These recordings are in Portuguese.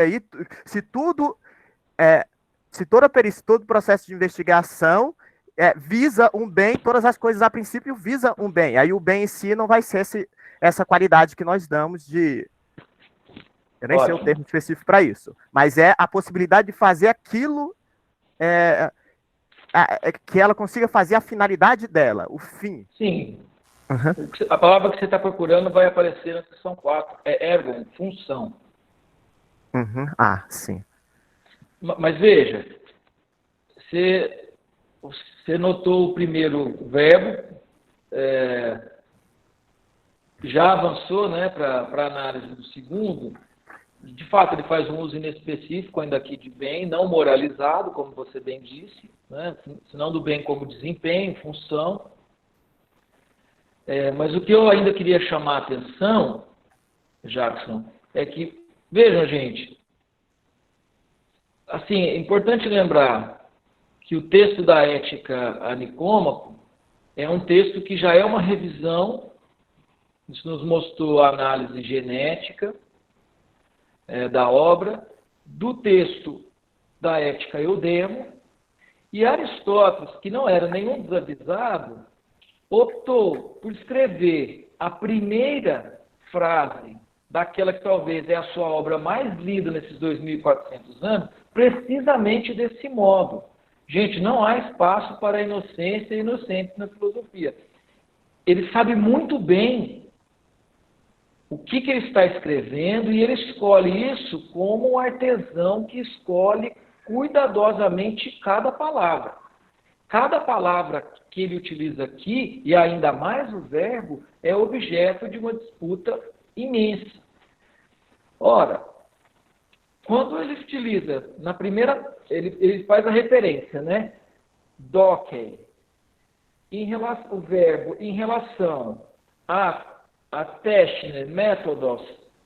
aí, se tudo, é, se toda perícia, todo processo de investigação visa um bem, todas as coisas a princípio visam um bem. Aí o bem em si não vai ser essa qualidade que nós damos de. Eu nem sei o Ótimo. termo específico para isso, mas é a possibilidade de fazer aquilo é, que ela consiga fazer a finalidade dela, o fim. Sim. Uhum. A palavra que você está procurando vai aparecer na seção 4. É ergon, função. Uhum. Ah, sim. Mas veja, você, você notou o primeiro verbo, já avançou, né, para a análise do segundo. De fato, ele faz um uso inespecífico ainda aqui de bem, não moralizado, como você bem disse, né, senão do bem como desempenho, função. Mas o que eu ainda queria chamar a atenção, Jackson, é que, vejam, gente, assim, é importante lembrar que o texto da Ética a Nicômaco é um texto que já é uma revisão, isso nos mostrou a análise genética da obra, do texto da Ética Eudemo, e Aristóteles, que não era nenhum desavisado, optou por escrever a primeira frase daquela que talvez é a sua obra mais lida nesses 2.400 anos, precisamente desse modo. Gente, não há espaço para a inocência e inocentes na filosofia. Ele sabe muito bem o que ele está escrevendo e ele escolhe isso como um artesão que escolhe cuidadosamente cada palavra. Cada palavra que ele utiliza aqui, e ainda mais o verbo, é objeto de uma disputa imensa. Ora, quando ele utiliza, na primeira, ele faz a referência, né? Doke, o verbo em relação a techne, métodos,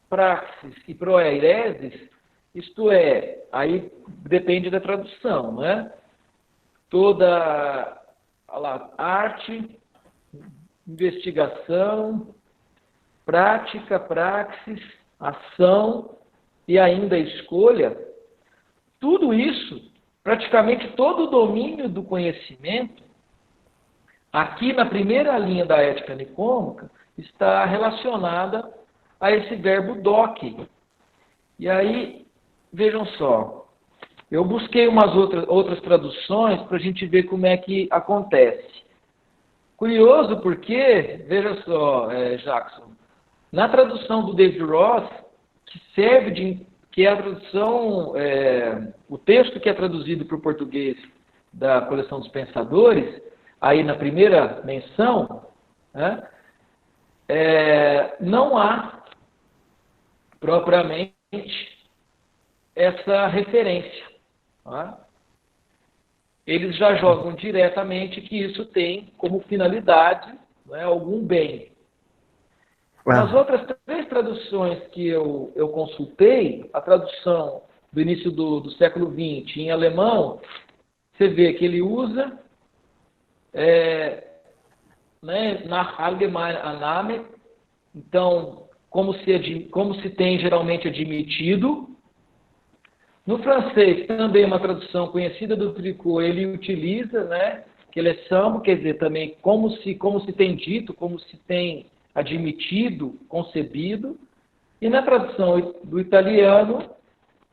praxis e proeireses, isto é, aí depende da tradução, né? Toda arte, investigação, prática, praxis, ação e ainda escolha, tudo isso, praticamente todo o domínio do conhecimento, aqui na primeira linha da Ética Nicômaca, está relacionada a esse verbo doque. E aí, vejam só, eu busquei umas outras traduções para a gente ver como é que acontece. Curioso porque, veja só, Jackson, na tradução do David Ross, que é a tradução, o texto que é traduzido para o português da Coleção dos Pensadores, aí na primeira menção, né, não há propriamente essa referência. Tá? Eles já jogam diretamente que isso tem como finalidade, né, algum bem. Nas outras 3 traduções que eu consultei, a tradução do início do século XX em alemão, você vê que ele usa nach allgemeiner Annahme, então, como se tem geralmente admitido. No francês, também uma tradução conhecida do Tricot, ele utiliza, né, que ele é samo, quer dizer, também como se tem dito, como se tem admitido, concebido. E na tradução do italiano,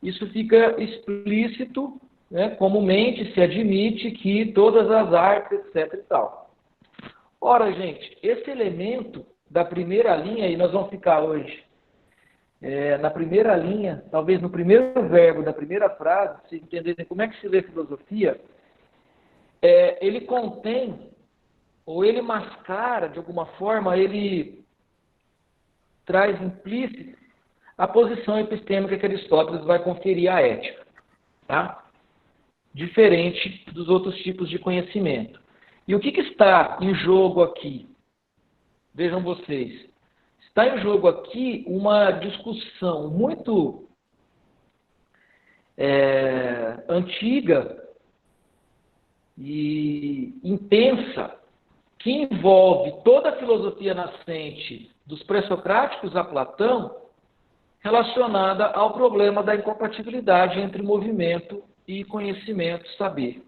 isso fica explícito, né, comumente se admite que todas as artes, etc. e tal. Ora, gente, esse elemento da primeira linha, e nós vamos ficar hoje na primeira linha, talvez no primeiro verbo da primeira frase, se entenderem como é que se lê filosofia, ele contém, ou ele mascara, de alguma forma, ele traz implícito a posição epistêmica que Aristóteles vai conferir à ética. Tá? Diferente dos outros tipos de conhecimento. E o que está em jogo aqui? Vejam vocês. Está em jogo aqui uma discussão muito antiga e intensa, que envolve toda a filosofia nascente dos pré-socráticos a Platão, relacionada ao problema da incompatibilidade entre movimento e conhecimento, saber.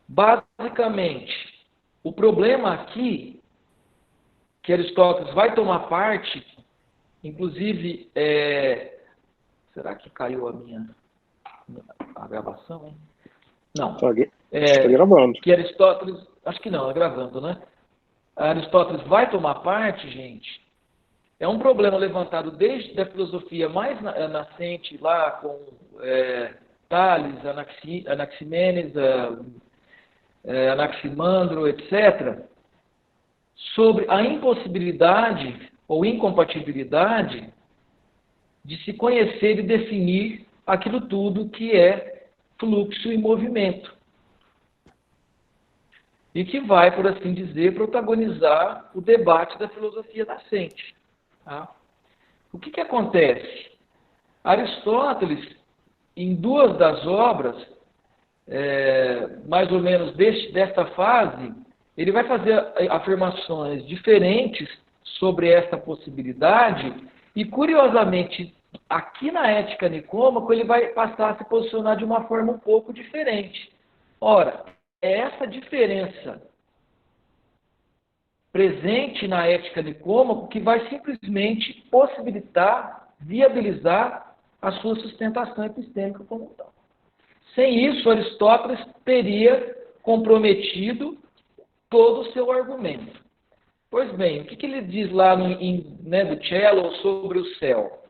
Basicamente, o problema aqui, que Aristóteles vai tomar parte, inclusive, será que caiu a gravação, hein? Não. Está gravando. Que Aristóteles, acho que não, é gravando, né? Aristóteles vai tomar parte, gente. É um problema levantado desde a filosofia mais nascente, lá com Tales, Anaximênides, Anaximandro, etc., sobre a impossibilidade ou incompatibilidade de se conhecer e definir aquilo tudo que é fluxo e movimento. E que vai, por assim dizer, protagonizar o debate da filosofia nascente. Tá? O que acontece? Aristóteles, em duas das obras, mais ou menos desta fase, ele vai fazer afirmações diferentes sobre esta possibilidade e, curiosamente, aqui na Ética Nicômaco, ele vai passar a se posicionar de uma forma um pouco diferente. Ora, é essa diferença presente na Ética Nicômaco que vai simplesmente possibilitar, viabilizar a sua sustentação epistêmica como tal. Sem isso, Aristóteles teria comprometido todo o seu argumento. Pois bem, o que ele diz lá do Cello sobre o céu?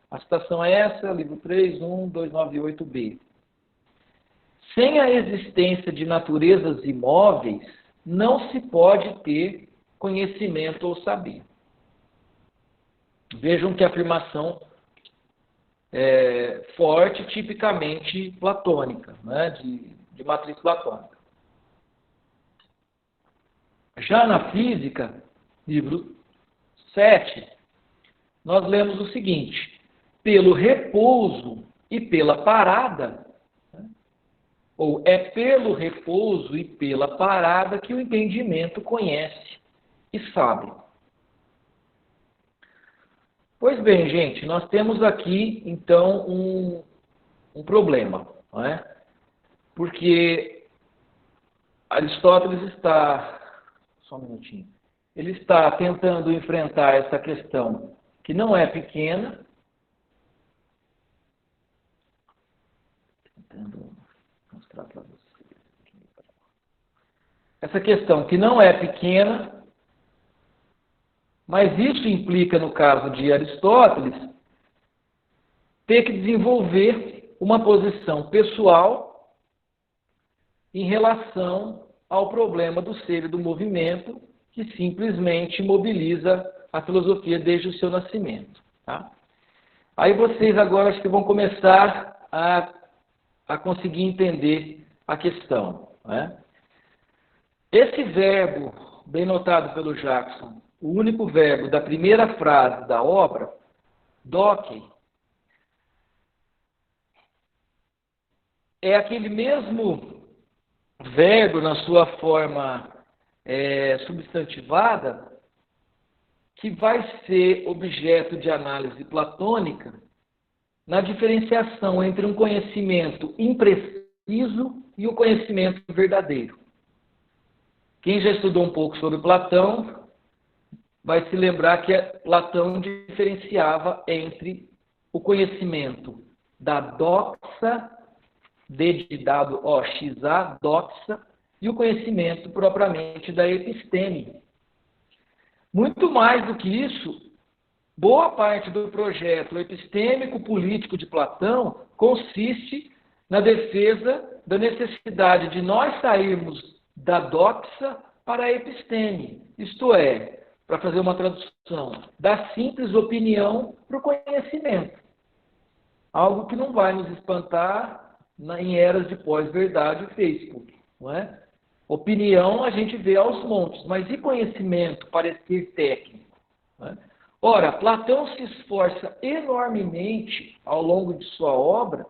A citação é essa, livro 3, 298b. Sem a existência de naturezas imóveis, não se pode ter conhecimento ou saber. Vejam que afirmação forte, tipicamente platônica, né? de matriz platônica. Já na física, livro 7, nós lemos o seguinte: pelo repouso e pela parada, ou é pelo repouso e pela parada que o entendimento conhece e sabe. Pois bem, gente, nós temos aqui, então, um problema, não é? Porque Aristóteles está... Só um minutinho. Ele está tentando enfrentar essa questão que não é pequena. Tentando mostrar para vocês. Essa questão que não é pequena, mas isso implica, no caso de Aristóteles, ter que desenvolver uma posição pessoal em relação ao problema do ser e do movimento, que simplesmente mobiliza a filosofia desde o seu nascimento. Tá? Aí vocês agora acho que vão começar a conseguir entender a questão. Né? Esse verbo, bem notado pelo Jackson, o único verbo da primeira frase da obra, doque, é aquele mesmo verbo na sua forma substantivada que vai ser objeto de análise platônica na diferenciação entre um conhecimento impreciso e o conhecimento verdadeiro. Quem já estudou um pouco sobre Platão vai se lembrar que Platão diferenciava entre o conhecimento da doxa, D de dado OXA, doxa, e o conhecimento propriamente da episteme. Muito mais do que isso, boa parte do projeto epistêmico-político de Platão consiste na defesa da necessidade de nós sairmos da doxa para a episteme, isto é, para fazer uma tradução, da simples opinião para o conhecimento. Algo que não vai nos espantar em eras de pós-verdade e Facebook. Não é? Opinião a gente vê aos montes, mas e conhecimento, parecer técnico? Não é? Ora, Platão se esforça enormemente ao longo de sua obra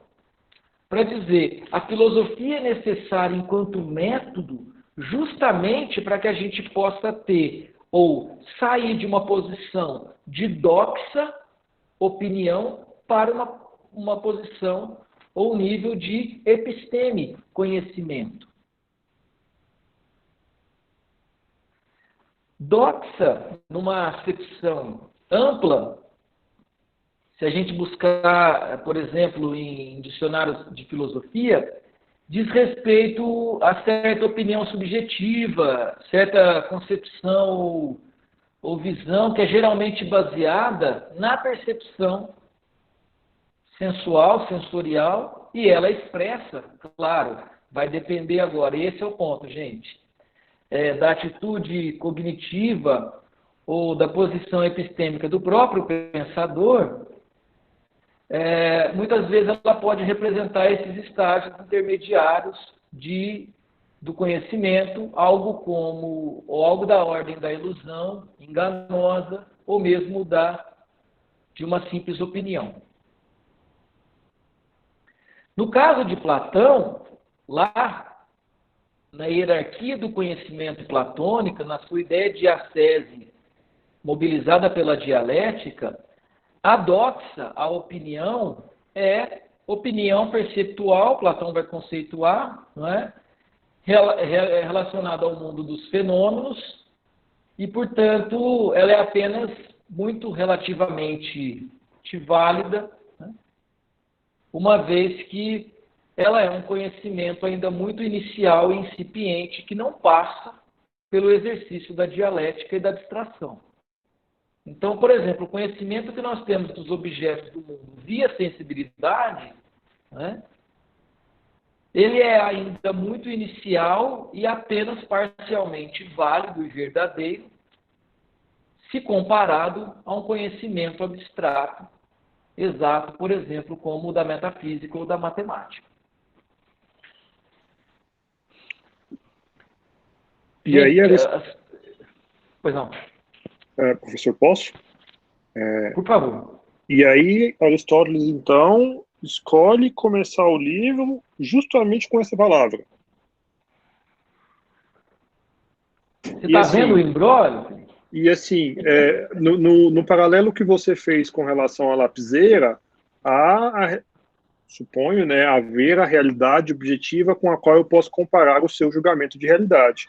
para dizer a filosofia é necessária enquanto método justamente para que a gente possa ter ou sair de uma posição de doxa, opinião, para uma posição ou nível de episteme, conhecimento. Doxa, numa acepção ampla, se a gente buscar, por exemplo, em dicionários de filosofia, diz respeito a certa opinião subjetiva, certa concepção ou visão que é geralmente baseada na percepção sensual, sensorial, e ela expressa, claro, vai depender agora, esse é o ponto, gente, da atitude cognitiva ou da posição epistêmica do próprio pensador. Muitas vezes ela pode representar esses estágios intermediários do conhecimento, algo da ordem da ilusão enganosa, ou mesmo de uma simples opinião. No caso de Platão, lá na hierarquia do conhecimento platônica, na sua ideia de ascese mobilizada pela dialética, a doxa, a opinião, é opinião perceptual, Platão vai conceituar, não é? Relacionada ao mundo dos fenômenos, e, portanto, ela é apenas muito relativamente válida, né? Uma vez que ela é um conhecimento ainda muito inicial e incipiente, que não passa pelo exercício da dialética e da abstração. Então, por exemplo, o conhecimento que nós temos dos objetos do mundo via sensibilidade, né, ele é ainda muito inicial e apenas parcialmente válido e verdadeiro, se comparado a um conhecimento abstrato, exato, por exemplo, como o da metafísica ou da matemática. E aí, pois não. Professor, posso? Por favor. E aí, Aristóteles, então, escolhe começar o livro justamente com essa palavra. Você está vendo o imbróglio? E assim, no paralelo que você fez com relação à lapiseira, suponho, né, haver a realidade objetiva com a qual eu posso comparar o seu julgamento de realidade.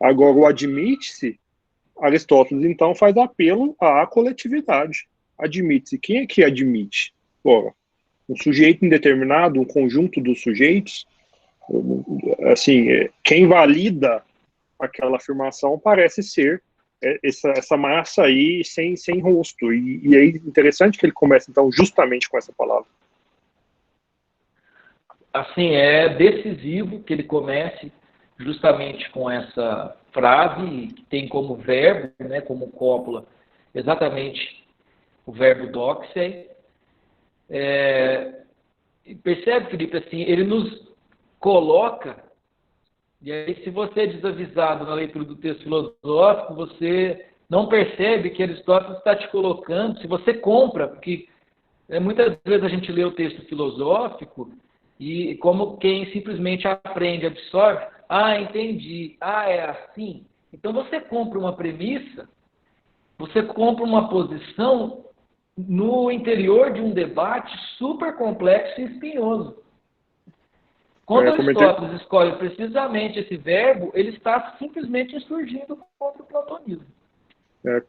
Agora, o admite-se, Aristóteles, então, faz apelo à coletividade. Admite-se. Quem é que admite? Ora, um sujeito indeterminado, um conjunto dos sujeitos, assim, quem valida aquela afirmação parece ser essa massa aí sem rosto. E é interessante que ele comece, então, justamente com essa palavra. Assim, é decisivo que ele comece justamente com essa frase, que tem como verbo, né, como cópula, exatamente o verbo doxei. Percebe, Felipe, assim, ele nos coloca, e aí se você é desavisado na leitura do texto filosófico, você não percebe que Aristóteles está te colocando, se você compra, porque muitas vezes a gente lê o texto filosófico e como quem simplesmente aprende, absorve, entendi, é assim. Então você compra uma premissa, você compra uma posição no interior de um debate super complexo e espinhoso. Quando Aristóteles escolhe precisamente esse verbo, ele está simplesmente insurgindo contra o platonismo.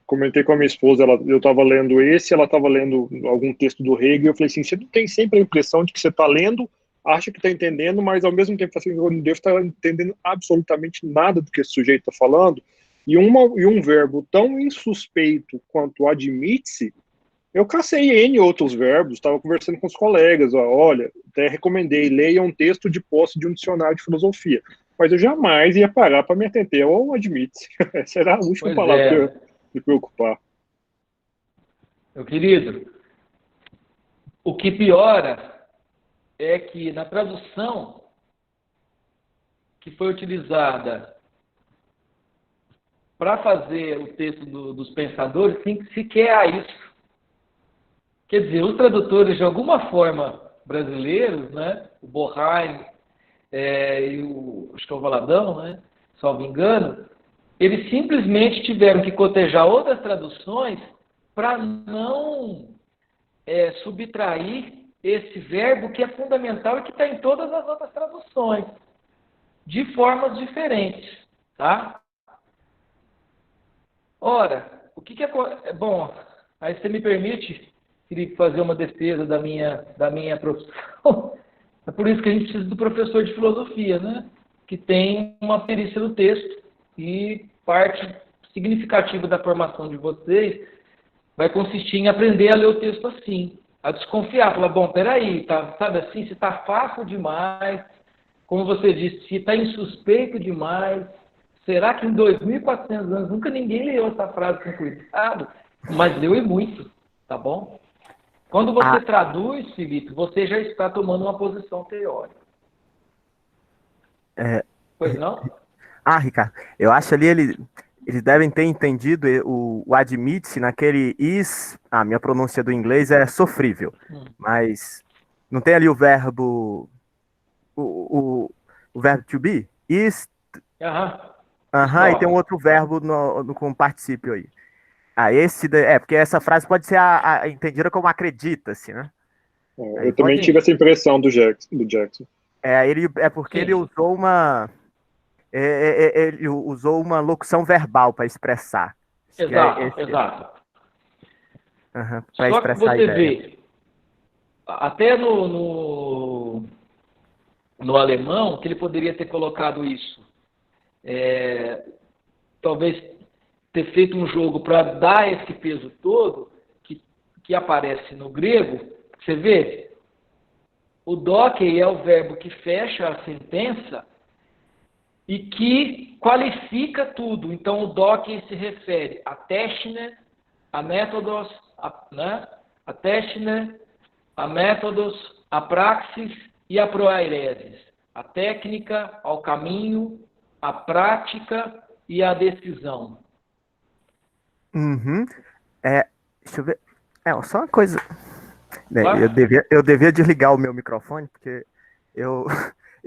Comentei com a minha esposa, eu estava lendo ela estava lendo algum texto do Hegel, e eu falei assim, você não tem sempre a impressão de que você está lendo, acha que está entendendo, mas ao mesmo tempo assim, eu não devo estar entendendo absolutamente nada do que esse sujeito está falando, e um verbo tão insuspeito quanto admite-se, eu cacei N outros verbos, estava conversando com os colegas, olha, até recomendei, leia um texto de posse de um dicionário de filosofia, mas eu jamais ia parar para me atentar ao admite-se. Essa era a última palavra que eu ia me preocupar. Meu querido, o que piora é que na tradução que foi utilizada para fazer o texto dos pensadores, sequer há isso. Quer dizer, os tradutores, de alguma forma, brasileiros, né, o Boheim e o Valadão, né, salvo engano, eles simplesmente tiveram que cotejar outras traduções para não subtrair esse verbo que é fundamental e que está em todas as outras traduções, de formas diferentes, tá? Ora, o que é bom? Aí você me permite, Felipe, fazer uma defesa da minha profissão. É por isso que a gente precisa do professor de filosofia, né? Que tem uma perícia no texto e parte significativa da formação de vocês vai consistir em aprender a ler o texto assim, a desconfiar, falar, bom, peraí, tá, sabe assim, se está fácil demais, como você disse, se está insuspeito demais, será que em 2.400 anos nunca ninguém leu essa frase com cuidado? Mas leu e muito, tá bom? Quando você traduz, Felipe, você já está tomando uma posição teórica. Pois não? Ricardo, eu acho ali eles devem ter entendido o admit naquele is. Minha pronúncia do inglês é sofrível, mas não tem ali o verbo o verbo to be? Is. E tem um outro verbo com particípio aí. Porque essa frase pode ser entendida como acredita-se, né? Eu também tive essa impressão do Jackson. Porque ele usou ele usou uma locução verbal para expressar. Exato. Para expressar que você a ideia. vê, até no alemão, que ele poderia ter colocado isso, talvez ter feito um jogo para dar esse peso todo que aparece no grego. Você vê, o doke é o verbo que fecha a sentença e que qualifica tudo. Então, o doke se refere a techne, a métodos, a techne, a métodos, a praxis e a proairesis. A técnica, ao caminho, a prática e a decisão. Deixa eu ver. Só uma coisa. Claro. Eu devia desligar o meu microfone, porque eu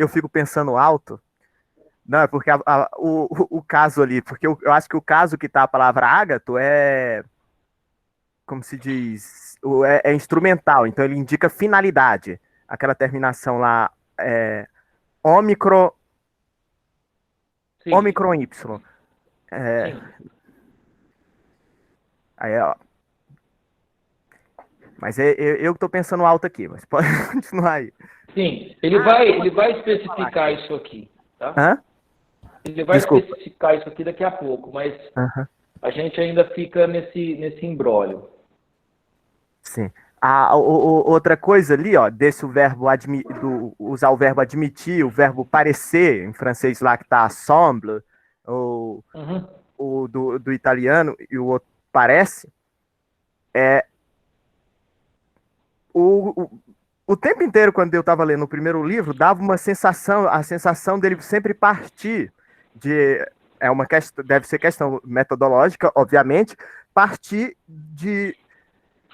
fico pensando alto. Não, é porque o caso ali, porque eu acho que o caso que tá a palavra ágato como se diz, é instrumental, então ele indica finalidade. Aquela terminação lá, Ômicron Y. Aí, ó. Mas eu que tô pensando alto aqui, mas pode continuar aí. Sim, ele vai especificar isso aqui, tá? Ele vai especificar isso aqui daqui a pouco, mas a gente ainda fica nesse imbróglio. Sim. Outra coisa ali, ó, desse verbo usar o verbo admitir, o verbo parecer, em francês lá que tá semble, ou do italiano, e o outro parece, o tempo inteiro, quando eu estava lendo o primeiro livro, dava a sensação dele sempre partir deve ser questão metodológica, obviamente, partir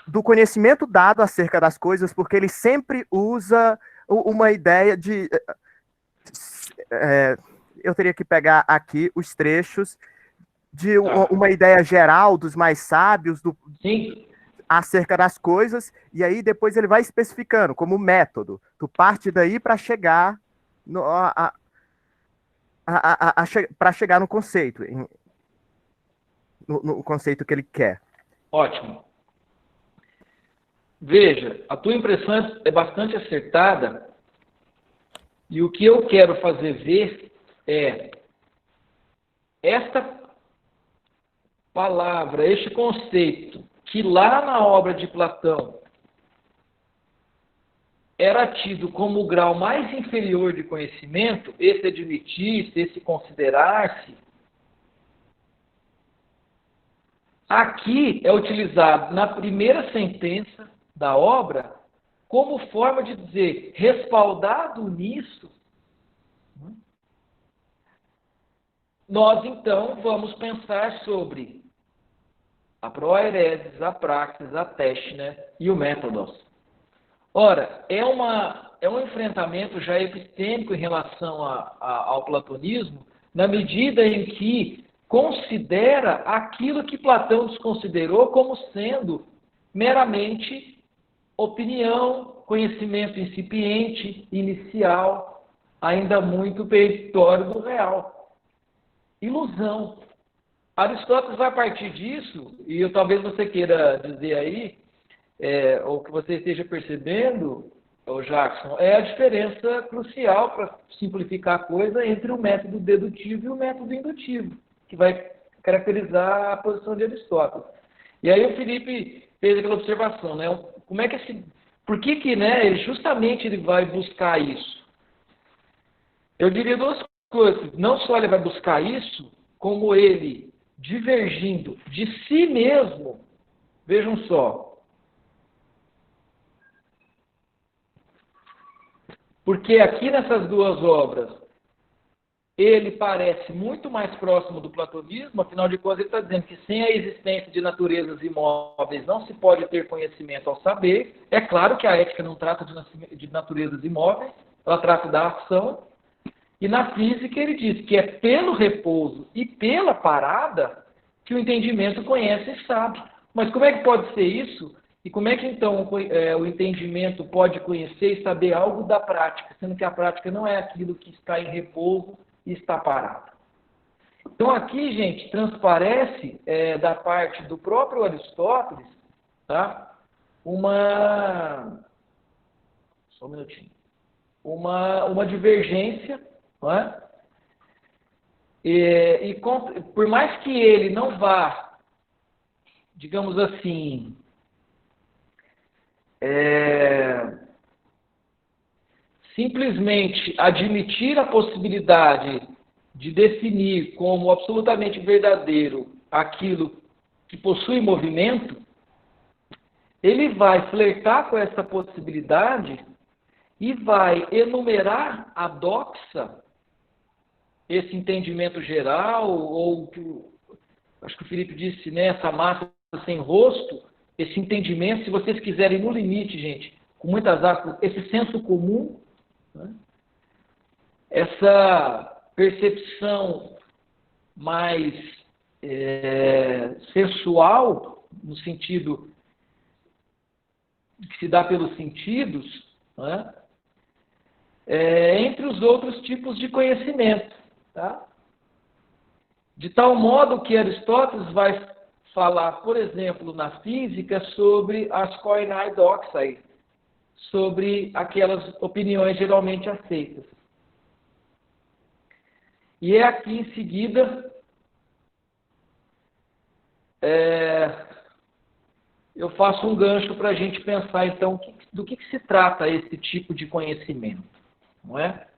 do conhecimento dado acerca das coisas, porque ele sempre usa uma ideia de... eu teria que pegar aqui os trechos de uma ideia geral dos mais sábios acerca das coisas, e aí depois ele vai especificando como método. Tu parte daí para chegar para chegar no conceito, no conceito que ele quer. Ótimo. Veja, a tua impressão é bastante acertada, e o que eu quero fazer ver é esta palavra, este conceito, que lá na obra de Platão era tido como o grau mais inferior de conhecimento, esse admitir-se, esse considerar-se, aqui é utilizado na primeira sentença da obra como forma de dizer, respaldado nisso, nós então vamos pensar sobre a proairesis, a praxis, a techne e o métodos. Ora, é um enfrentamento já epistêmico em relação ao platonismo, na medida em que considera aquilo que Platão desconsiderou como sendo meramente opinião, conhecimento incipiente, inicial, ainda muito peremptório do real. Ilusão. Aristóteles vai partir disso, e talvez você queira dizer aí, ou que você esteja percebendo, Jackson, é a diferença crucial, para simplificar a coisa, entre o método dedutivo e o método indutivo, que vai caracterizar a posição de Aristóteles. E aí o Felipe fez aquela observação, né? Como é que por que, né, ele vai buscar isso? Eu diria duas coisas. Não só ele vai buscar isso, como ele, divergindo de si mesmo, vejam só. Porque aqui nessas duas obras, ele parece muito mais próximo do platonismo, afinal de contas ele está dizendo que sem a existência de naturezas imóveis não se pode ter conhecimento ao saber. É claro que a ética não trata de naturezas imóveis, ela trata da ação. E na física ele diz que é pelo repouso e pela parada que o entendimento conhece e sabe. Mas como é que pode ser isso? E como é que então o entendimento pode conhecer e saber algo da prática, sendo que a prática não é aquilo que está em repouso e está parado? Então aqui, gente, transparece da parte do próprio Aristóteles, tá? Só um minutinho. Uma divergência, não é? Por mais que ele não vá, digamos assim, simplesmente admitir a possibilidade de definir como absolutamente verdadeiro aquilo que possui movimento, ele vai flertar com essa possibilidade e vai enumerar a doxa, esse entendimento geral, ou acho que o Felipe disse, né, essa massa sem rosto, esse entendimento, se vocês quiserem no limite, gente, com muitas aspas, esse senso comum, né, essa percepção mais sensual, no sentido que se dá pelos sentidos, né, entre os outros tipos de conhecimento. Tá? De tal modo que Aristóteles vai falar, por exemplo, na física, sobre as koinai doxai, sobre aquelas opiniões geralmente aceitas. E é aqui em seguida, eu faço um gancho para a gente pensar, então, do que se trata esse tipo de conhecimento, não é?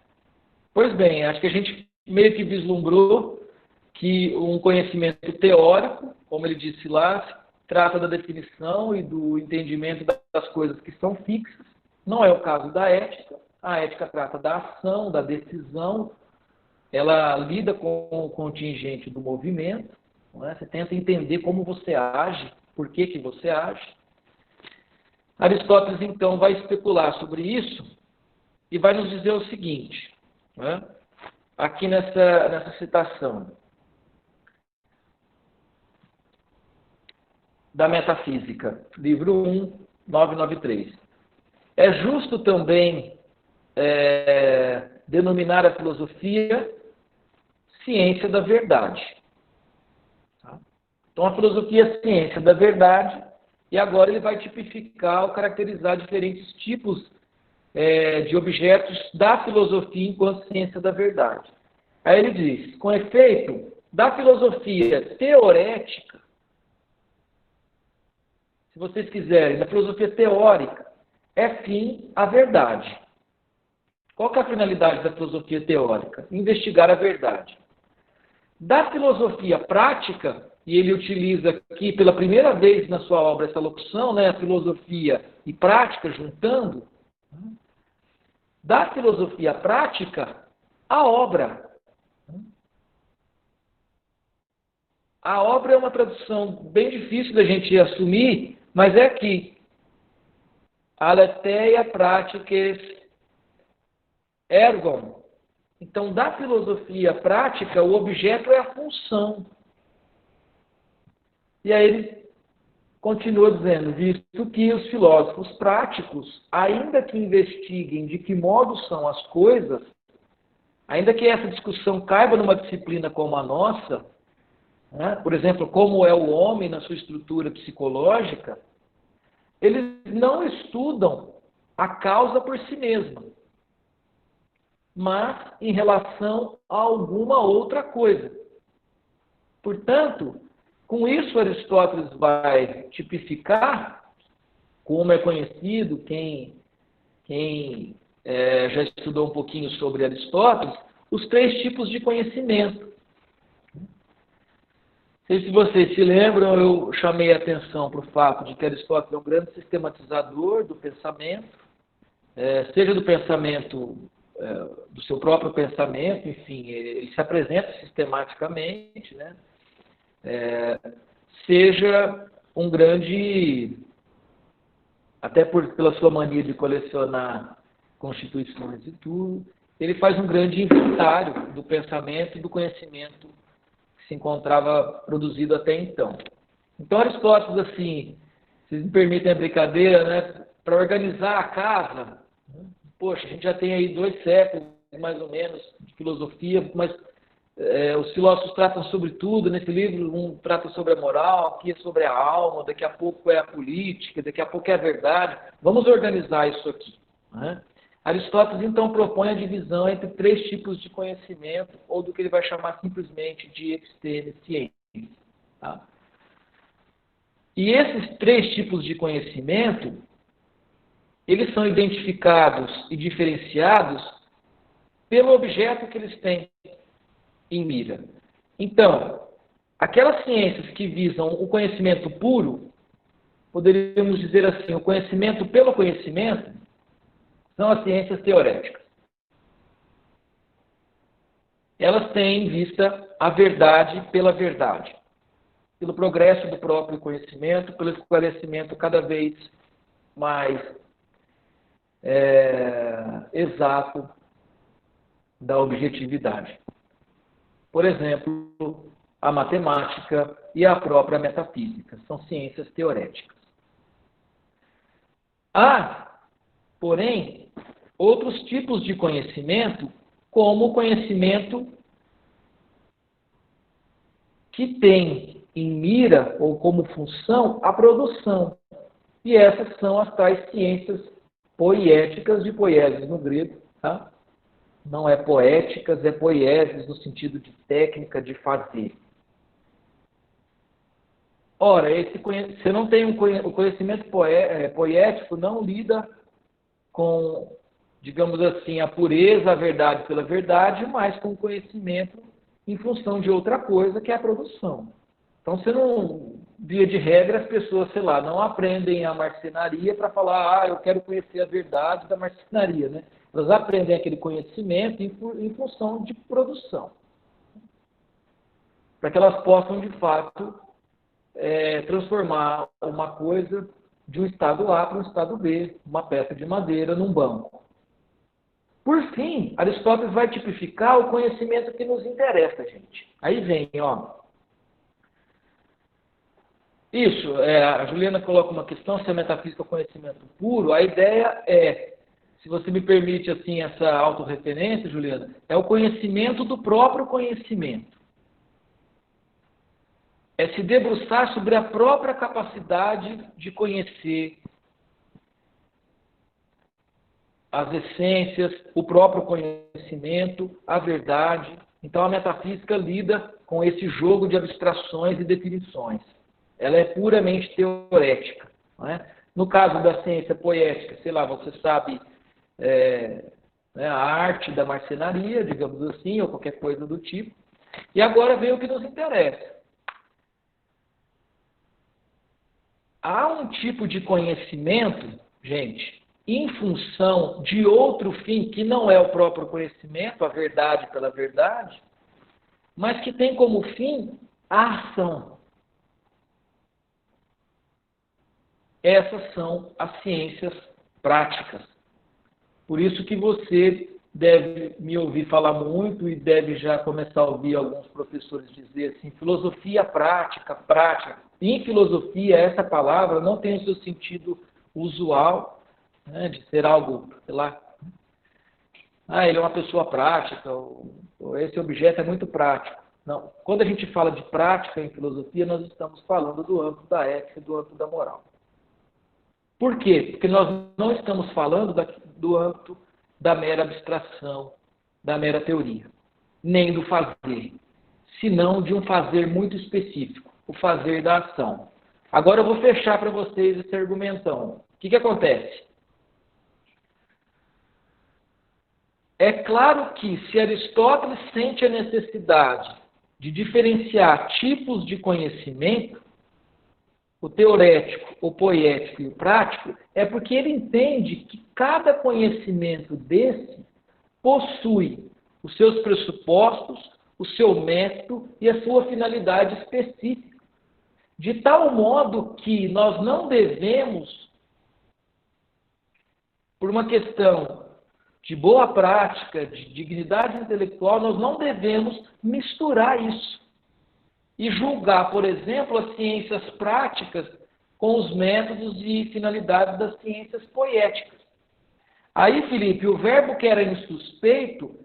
Pois bem, acho que a gente meio que vislumbrou que um conhecimento teórico, como ele disse lá, trata da definição e do entendimento das coisas que são fixas. Não é o caso da ética. A ética trata da ação, da decisão, ela lida com o contingente do movimento, não é? Você tenta entender como você age, por que você age. Aristóteles, então, vai especular sobre isso e vai nos dizer o seguinte, não é? Aqui nessa citação da Metafísica, livro 1, 993. É justo também denominar a filosofia ciência da verdade. Tá? Então, a filosofia é a ciência da verdade, e agora ele vai tipificar ou caracterizar diferentes tipos de objetos da filosofia enquanto ciência da verdade. Aí ele diz, com efeito, da filosofia teorética, se vocês quiserem, da filosofia teórica, é fim a verdade. Qual que é a finalidade da filosofia teórica? Investigar a verdade. Da filosofia prática, e ele utiliza aqui pela primeira vez na sua obra essa locução, né, a filosofia e prática juntando, da filosofia prática, a obra. A obra é uma tradução bem difícil da gente assumir, mas é aqui. Aletheia pratices ergon. Então, da filosofia prática, o objeto é a função. E aí ele continua dizendo, visto que os filósofos práticos, ainda que investiguem de que modo são as coisas, ainda que essa discussão caiba numa disciplina como a nossa, né, por exemplo, como é o homem na sua estrutura psicológica, eles não estudam a causa por si mesma, mas em relação a alguma outra coisa. Portanto, com isso Aristóteles vai tipificar, como é conhecido, quem já estudou um pouquinho sobre Aristóteles, os 3 tipos de conhecimento. Não sei se vocês se lembram, eu chamei a atenção para o fato de que Aristóteles é um grande sistematizador do pensamento, seja do pensamento, do seu próprio pensamento, enfim, ele se apresenta sistematicamente, né? Seja um grande, até pela sua mania de colecionar constituições e tudo, ele faz um grande inventário do pensamento e do conhecimento que se encontrava produzido até então. Então, Aristóteles, assim, vocês me permitem a brincadeira, né? Para organizar a casa, poxa, a gente já tem aí 2 séculos, mais ou menos, de filosofia, mas os filósofos tratam sobre tudo. Nesse livro, um trata sobre a moral, aqui é sobre a alma, daqui a pouco é a política, daqui a pouco é a verdade. Vamos organizar isso aqui, né? Aristóteles, então, propõe a divisão entre 3 tipos de conhecimento, ou do que ele vai chamar simplesmente de episteme, ciência. Tá? E esses 3 tipos de conhecimento, eles são identificados e diferenciados pelo objeto que eles têm em mira. Então, aquelas ciências que visam o conhecimento puro, poderíamos dizer assim, o conhecimento pelo conhecimento, são as ciências teoréticas. Elas têm em vista a verdade pela verdade, pelo progresso do próprio conhecimento, pelo esclarecimento cada vez mais exato da objetividade. Por exemplo, a matemática e a própria metafísica são ciências teoréticas. Há, porém, outros tipos de conhecimento, como o conhecimento que tem em mira ou como função a produção. E essas são as tais ciências poiéticas, de poiesis no grego, tá? Não é poéticas, é poiesis no sentido de técnica de fazer. Ora, você não tem o conhecimento poético, não lida com, digamos assim, a pureza, a verdade pela verdade, mas com o conhecimento em função de outra coisa, que é a produção. Então, você não, via de regra, as pessoas, sei lá, não aprendem a marcenaria para falar, eu quero conhecer a verdade da marcenaria, né? Elas aprendem aquele conhecimento em função de produção, para que elas possam, de fato, transformar uma coisa de um estado A para um estado B, uma peça de madeira num banco. Por fim, Aristóteles vai tipificar o conhecimento que nos interessa, gente. Aí vem, ó. Isso, a Juliana coloca uma questão, se a metafísica é o conhecimento puro. A ideia é, se você me permite assim essa autorreferência, Juliana, é o conhecimento do próprio conhecimento. É se debruçar sobre a própria capacidade de conhecer as essências, o próprio conhecimento, a verdade. Então, a metafísica lida com esse jogo de abstrações e definições. Ela é puramente teorética. Não é? No caso da ciência poética, sei lá, você sabe a arte da marcenaria, digamos assim, ou qualquer coisa do tipo. E agora vem o que nos interessa. Há um tipo de conhecimento, gente, em função de outro fim, que não é o próprio conhecimento, a verdade pela verdade, mas que tem como fim a ação. Essas são as ciências práticas. Por isso que você deve me ouvir falar muito e deve já começar a ouvir alguns professores dizer assim, filosofia prática, prática. em filosofia, essa palavra não tem o seu sentido usual, né, de ser algo, sei lá, ele é uma pessoa prática, ou esse objeto é muito prático. Não. Quando a gente fala de prática em filosofia, nós estamos falando do âmbito da ética e do âmbito da moral. Por quê? Porque nós não estamos falando do âmbito da mera abstração, da mera teoria, nem do fazer, senão de um fazer muito específico, o fazer da ação. Agora eu vou fechar para vocês esse argumentão. O que acontece? É claro que se Aristóteles sente a necessidade de diferenciar tipos de conhecimento, o teorético, o poético e o prático, é porque ele entende que cada conhecimento desse possui os seus pressupostos, o seu método e a sua finalidade específica. De tal modo que nós não devemos, por uma questão de boa prática, de dignidade intelectual, nós não devemos misturar isso e julgar, por exemplo, as ciências práticas com os métodos e finalidades das ciências poéticas. Aí, Felipe, o verbo que era insuspeito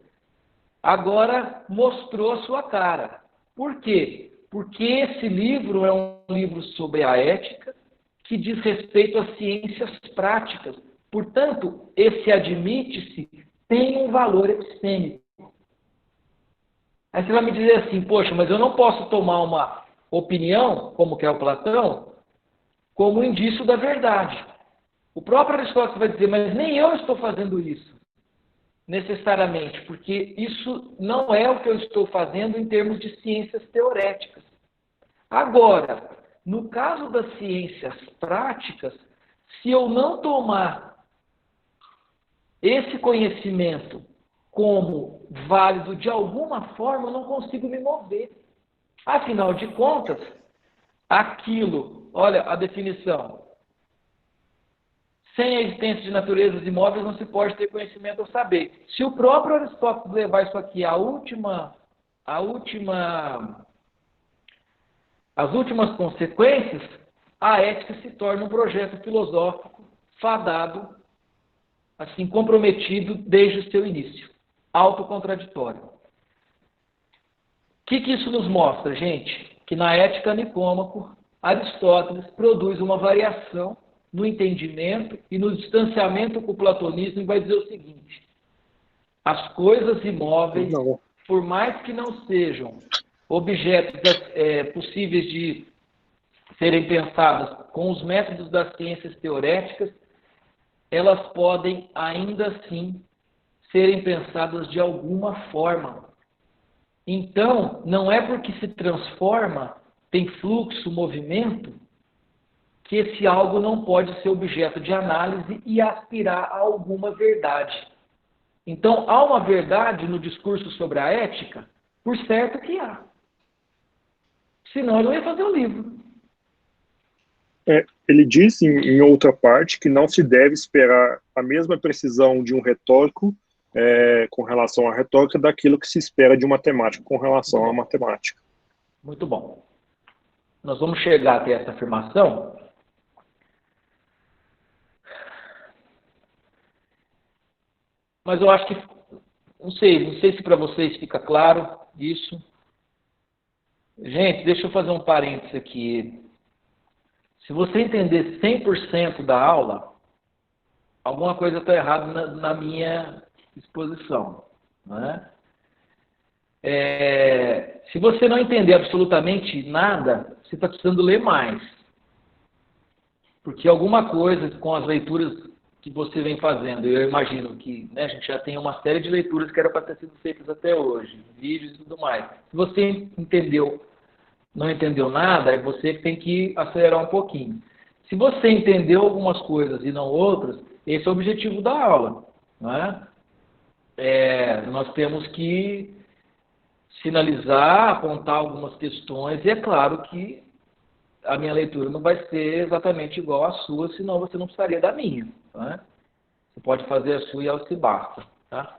agora mostrou a sua cara. Por quê? Porque esse livro é um livro sobre a ética que diz respeito às ciências práticas. Portanto, esse admite-se tem um valor epistêmico. Aí você vai me dizer assim, poxa, mas eu não posso tomar uma opinião, como que é o Platão, como indício da verdade. O próprio Aristóteles vai dizer, mas nem eu estou fazendo isso, necessariamente, porque isso não é o que eu estou fazendo em termos de ciências teoréticas. Agora, no caso das ciências práticas, se eu não tomar esse conhecimento como válido de alguma forma, eu não consigo me mover. Afinal de contas, aquilo, olha a definição, sem a existência de naturezas imóveis não se pode ter conhecimento ou saber. Se o próprio Aristóteles levar isso aqui as últimas consequências, a ética se torna um projeto filosófico fadado, assim, comprometido desde o seu início, autocontraditório. O que isso nos mostra, gente? Que na Ética Nicômaco, Aristóteles produz uma variação no entendimento e no distanciamento com o platonismo e vai dizer o seguinte: as coisas imóveis, por mais que não sejam objetos possíveis de serem pensadas com os métodos das ciências teoréticas, elas podem ainda assim serem pensadas de alguma forma. Então, não é porque se transforma, tem fluxo, movimento, que esse algo não pode ser objeto de análise e aspirar a alguma verdade. Então, há uma verdade no discurso sobre a ética? Por certo que há. Senão, eu não ia fazer o livro. Ele diz em outra parte que não se deve esperar a mesma precisão de um retórico com relação à retórica daquilo que se espera de um matemático com relação à matemática. Muito bom. Nós vamos chegar até essa afirmação. Mas eu acho que, não sei se para vocês fica claro isso. Gente, deixa eu fazer um parênteses aqui. Se você entender 100% da aula, alguma coisa está errada na minha exposição. Né? Se você não entender absolutamente nada, você está precisando ler mais. Porque alguma coisa com as leituras que você vem fazendo, eu imagino que a gente já tem uma série de leituras que era para ter sido feitas até hoje, vídeos e tudo mais. Se você não entendeu nada, aí você tem que acelerar um pouquinho. Se você entendeu algumas coisas e não outras, esse é o objetivo da aula. Não é? Nós temos que sinalizar, apontar algumas questões, e é claro que a minha leitura não vai ser exatamente igual à sua, senão você não precisaria da minha. Não é? Você pode fazer a sua e ela se basta. Tá?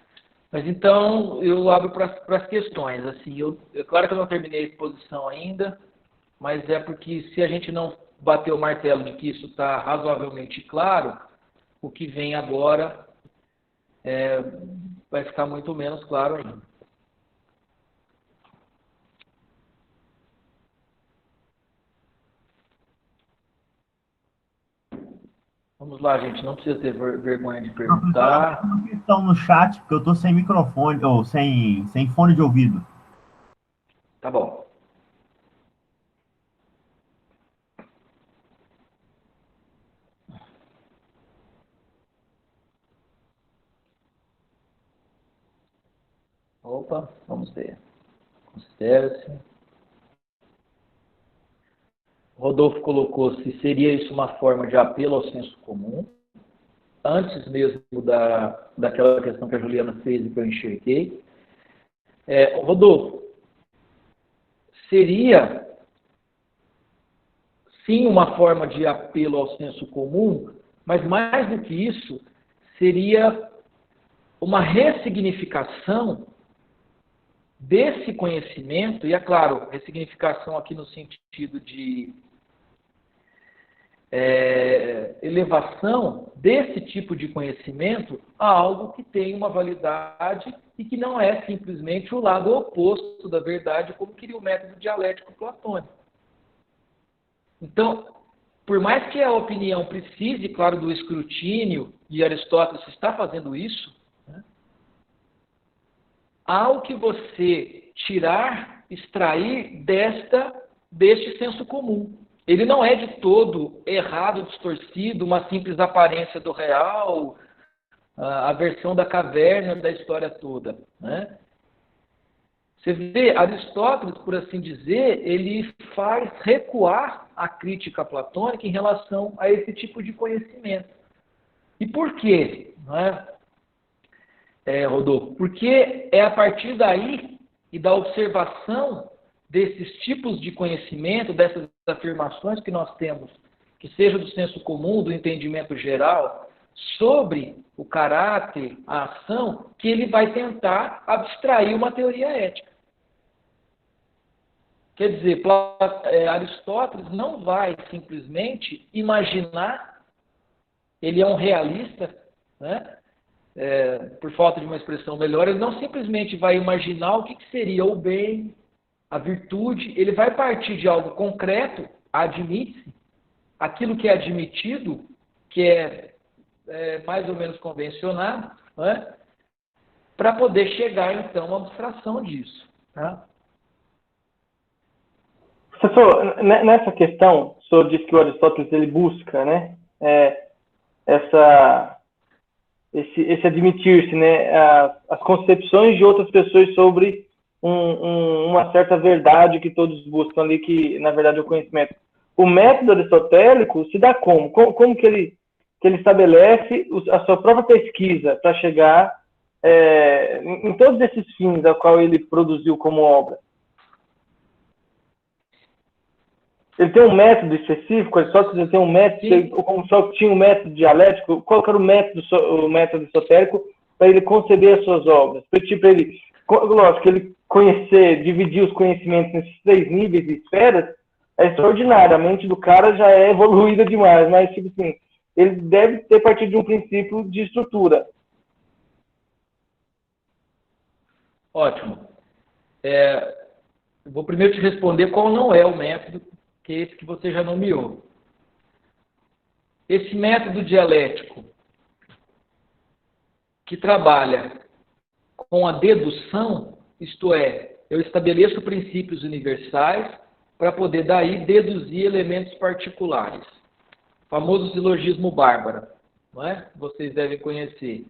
Mas então, eu abro para as questões. Assim, é claro que eu não terminei a exposição ainda, mas é porque se a gente não bater o martelo de que isso está razoavelmente claro, o que vem agora vai ficar muito menos claro ainda. Vamos lá, gente, não precisa ter vergonha de perguntar. Professor, uma questão no chat, porque eu estou sem microfone, ou sem fone de ouvido. Tá bom. Opa, vamos ver. Considera-se. Rodolfo colocou se seria isso uma forma de apelo ao senso comum, antes mesmo daquela questão que a Juliana fez e que eu enxerguei. Rodolfo, seria sim uma forma de apelo ao senso comum, mas mais do que isso, seria uma ressignificação desse conhecimento, e é claro, ressignificação aqui no sentido de elevação desse tipo de conhecimento a algo que tem uma validade e que não é simplesmente o lado oposto da verdade, como queria o método dialético platônico. Então, por mais que a opinião precise, claro, do escrutínio, e Aristóteles está fazendo isso, né, ao que você tirar, extrair deste senso comum. Ele não é de todo errado, distorcido, uma simples aparência do real, a versão da caverna da história toda, né? Você vê, Aristóteles, por assim dizer, ele faz recuar a crítica platônica em relação a esse tipo de conhecimento. E por quê? Não é, Rodolfo? Porque é a partir daí e da observação desses tipos de conhecimento, dessas afirmações que nós temos, que seja do senso comum, do entendimento geral, sobre o caráter, a ação, que ele vai tentar abstrair uma teoria ética. Quer dizer, Aristóteles não vai simplesmente imaginar, ele é um realista, né? Por falta de uma expressão melhor, ele não simplesmente vai imaginar o que seria o bem, a virtude, ele vai partir de algo concreto, admite-se, aquilo que é admitido, que é mais ou menos convencionado, né? Para poder chegar, então, à abstração disso. Tá? Professor, nessa questão, o senhor disse que o Aristóteles ele busca, né, esse admitir-se, né, as concepções de outras pessoas sobre uma certa verdade que todos buscam ali, que na verdade é o conhecimento. O método aristotélico se dá como? Como que ele estabelece a sua própria pesquisa para chegar em todos esses fins a qual ele produziu como obra? Ele tem um método específico? Aristóteles tem um método, como só tinha um método dialético? Qual que era o método aristotélico para ele conceber as suas obras? Para ele, lógico, ele conhecer, dividir os conhecimentos nesses 3 níveis e esferas é extraordinário. A mente do cara já é evoluída demais, mas, tipo assim, ele deve ter partido de um princípio de estrutura. Ótimo. Vou primeiro te responder qual não é o método, que é esse que você já nomeou. Esse método dialético que trabalha com a dedução, isto é, eu estabeleço princípios universais para poder daí deduzir elementos particulares. O famoso silogismo bárbaro, não é? Vocês devem conhecer.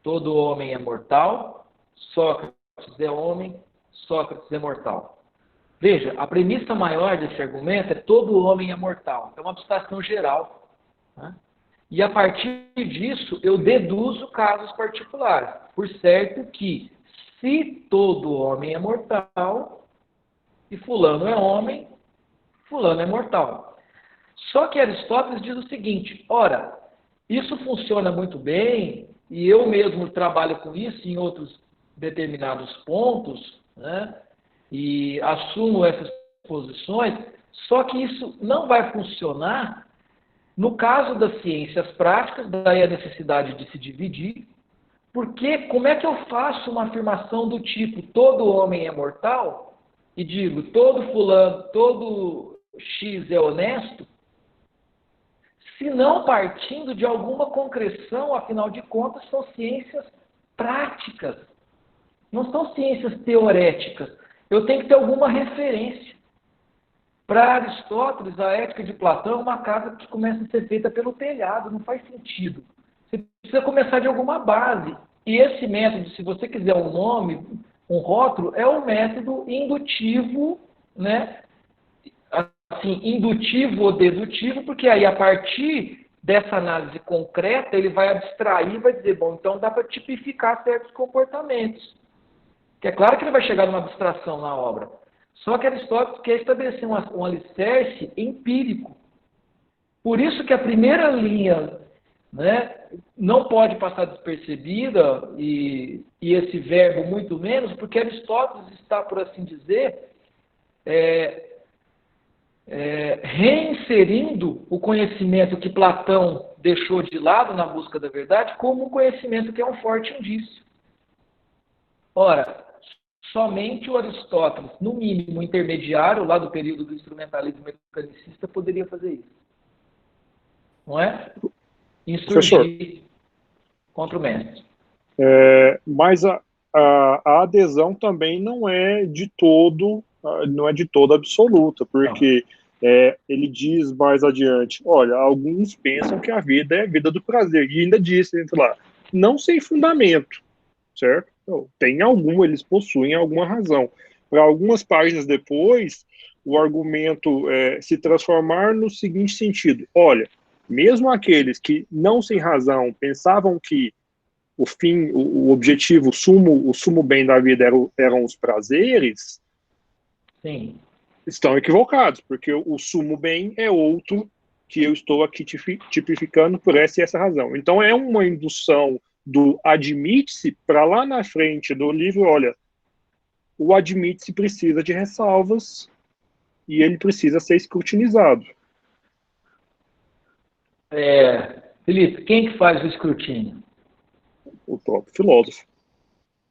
Todo homem é mortal, Sócrates é homem, Sócrates é mortal. Veja, a premissa maior desse argumento é todo homem é mortal. É uma abstração geral. Né? E a partir disso, eu deduzo casos particulares. Por certo que, se todo homem é mortal, e fulano é homem, fulano é mortal. Só que Aristóteles diz o seguinte, ora, isso funciona muito bem, e eu mesmo trabalho com isso em outros determinados pontos, né? E assumo essas posições, Só que isso não vai funcionar no caso das ciências práticas, daí a necessidade de se dividir, porque como é que eu faço uma afirmação do tipo todo homem é mortal e digo todo fulano, todo X é honesto, se não partindo de alguma concreção, afinal de contas são ciências práticas, não são ciências teoréticas. Eu tenho que ter alguma referência. Para Aristóteles, a ética de Platão é uma casa que começa a ser feita pelo telhado, não faz sentido. Você precisa começar de alguma base. E esse método, se você quiser um nome, um rótulo, é um método indutivo, né? Assim, indutivo ou dedutivo, porque aí a partir dessa análise concreta, ele vai abstrair e vai dizer, bom, então dá para tipificar certos comportamentos. Que é claro que ele vai chegar numa abstração na obra. Só que Aristóteles quer estabelecer um alicerce empírico. Por isso que a primeira linha, né, não pode passar despercebida, e esse verbo muito menos, porque Aristóteles está, por assim dizer, reinserindo o conhecimento que Platão deixou de lado na busca da verdade como um conhecimento que é um forte indício. Ora, somente o Aristóteles, no mínimo intermediário, lá do período do instrumentalismo mecanicista, poderia fazer isso. Não é? Insurgir contra o mestre. Mas a adesão também não é de todo absoluta, porque ele diz mais adiante, olha, alguns pensam que a vida é a vida do prazer, e ainda disse, lá, não sem fundamento, certo? Então, eles possuem alguma razão. Para algumas páginas depois, o argumento se transformar no seguinte sentido, olha, mesmo aqueles que, não sem razão, pensavam que o fim, o objetivo, o sumo bem da vida eram os prazeres, sim, estão equivocados, porque o sumo bem é outro que eu estou aqui tipificando por essa e essa razão. Então é uma indução do admite-se para lá na frente do livro, olha, o admite-se precisa de ressalvas e ele precisa ser escrutinizado. Felipe, quem que faz o escrutínio? O próprio filósofo.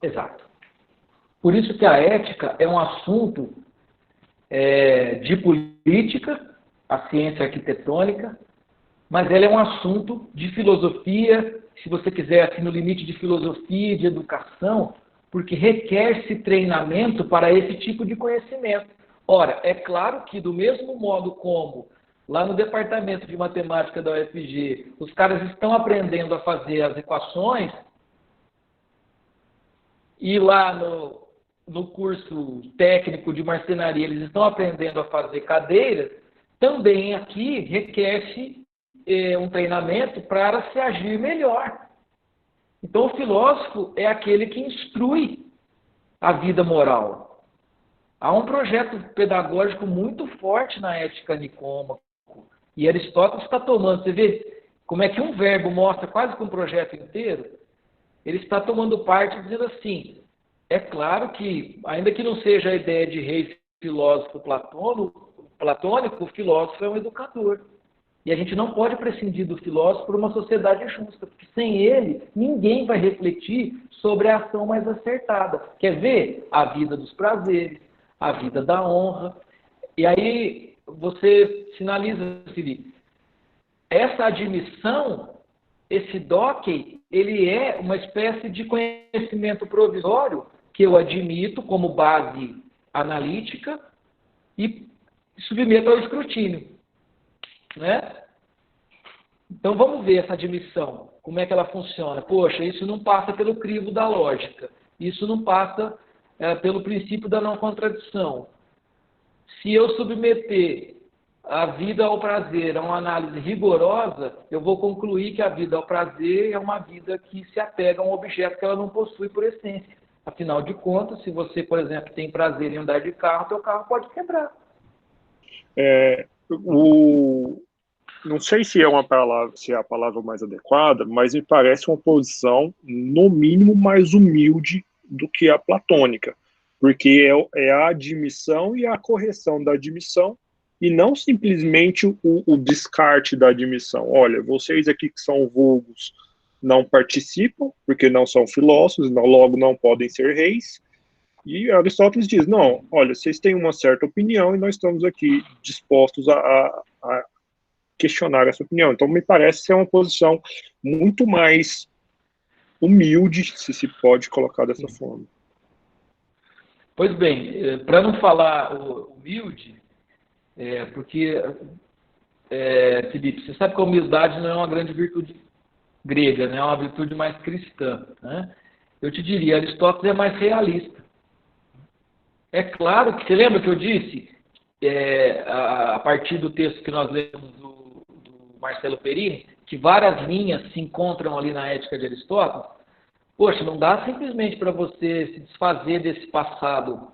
Exato. Por isso que a ética é um assunto de política, a ciência arquitetônica, mas ela é um assunto de filosofia, se você quiser, assim, no limite de filosofia e de educação, porque requer-se treinamento para esse tipo de conhecimento. Ora, é claro que do mesmo modo como lá no departamento de matemática da UFG, os caras estão aprendendo a fazer as equações, e lá no curso técnico de marcenaria eles estão aprendendo a fazer cadeiras, também aqui requer-se um treinamento para se agir melhor. Então o filósofo é aquele que instrui a vida moral. Há um projeto pedagógico muito forte na ética nicômaco, e Aristóteles está tomando, você vê como é que um verbo mostra quase que um projeto inteiro? Ele está tomando parte dizendo assim, é claro que, ainda que não seja a ideia de rei filósofo platônico, o filósofo é um educador. E a gente não pode prescindir do filósofo por uma sociedade justa, porque sem ele, ninguém vai refletir sobre a ação mais acertada. Quer ver? A vida dos prazeres, a vida da honra. E aí você sinaliza, Felipe, essa admissão, esse DOC, ele é uma espécie de conhecimento provisório que eu admito como base analítica e submeto ao escrutínio. Né? Então vamos ver essa admissão, como é que ela funciona. Poxa, isso não passa pelo crivo da lógica, isso não passa pelo princípio da não contradição. Se eu submeter a vida ao prazer a uma análise rigorosa, eu vou concluir que a vida ao prazer é uma vida que se apega a um objeto que ela não possui por essência. Afinal de contas, se você, por exemplo, tem prazer em andar de carro, seu carro pode quebrar. Não sei se é a palavra mais adequada, mas me parece uma posição, no mínimo, mais humilde do que a platônica, porque é a admissão e a correção da admissão e não simplesmente o descarte da admissão. Olha, vocês aqui que são vulgos não participam, porque não são filósofos, logo não podem ser reis. E Aristóteles diz, não, olha, vocês têm uma certa opinião e nós estamos aqui dispostos a questionar essa opinião. Então, me parece ser uma posição muito mais humilde, se pode colocar dessa forma. Pois bem, para não falar humilde, porque, Felipe, você sabe que a humildade não é uma grande virtude grega, né? É uma virtude mais cristã, né? Eu te diria, Aristóteles é mais realista. É claro que, você lembra que eu disse, a partir do texto que nós lemos do Marcelo Perini, que várias linhas se encontram ali na Ética de Aristóteles? Poxa, não dá simplesmente para você se desfazer desse passado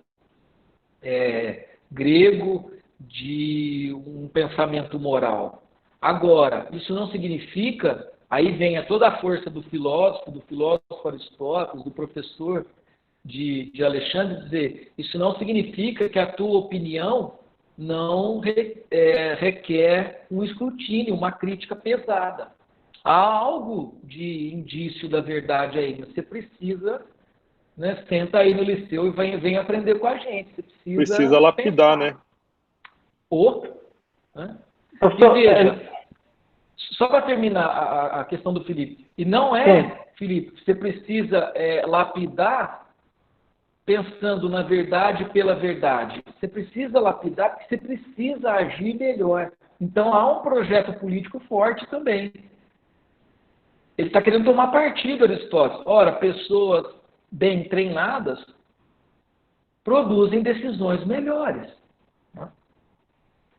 grego de um pensamento moral. Agora, isso não significa, aí vem toda a força do filósofo Aristóteles, do professor de Alexandre, dizer, isso não significa que a tua opinião não requer um escrutínio, uma crítica pesada. Há algo de indício da verdade aí. Você precisa, né, senta aí no liceu e vem aprender com a gente. Você precisa lapidar, pensar. Né? Né? E veja, só para terminar a questão do Felipe, e não Felipe, você precisa lapidar pensando na verdade pela verdade. Você precisa lapidar porque você precisa agir melhor. Então há um projeto político forte também. Ele está querendo tomar partido, Aristóteles. Ora, pessoas bem treinadas produzem decisões melhores.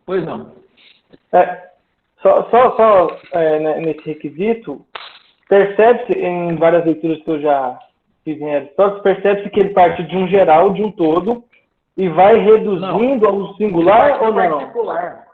Pois não. Nesse requisito, percebe-se, em várias leituras que eu já fiz em Aristóteles, percebe-se que ele parte de um geral, de um todo, e vai reduzindo ao singular ou não? Particular.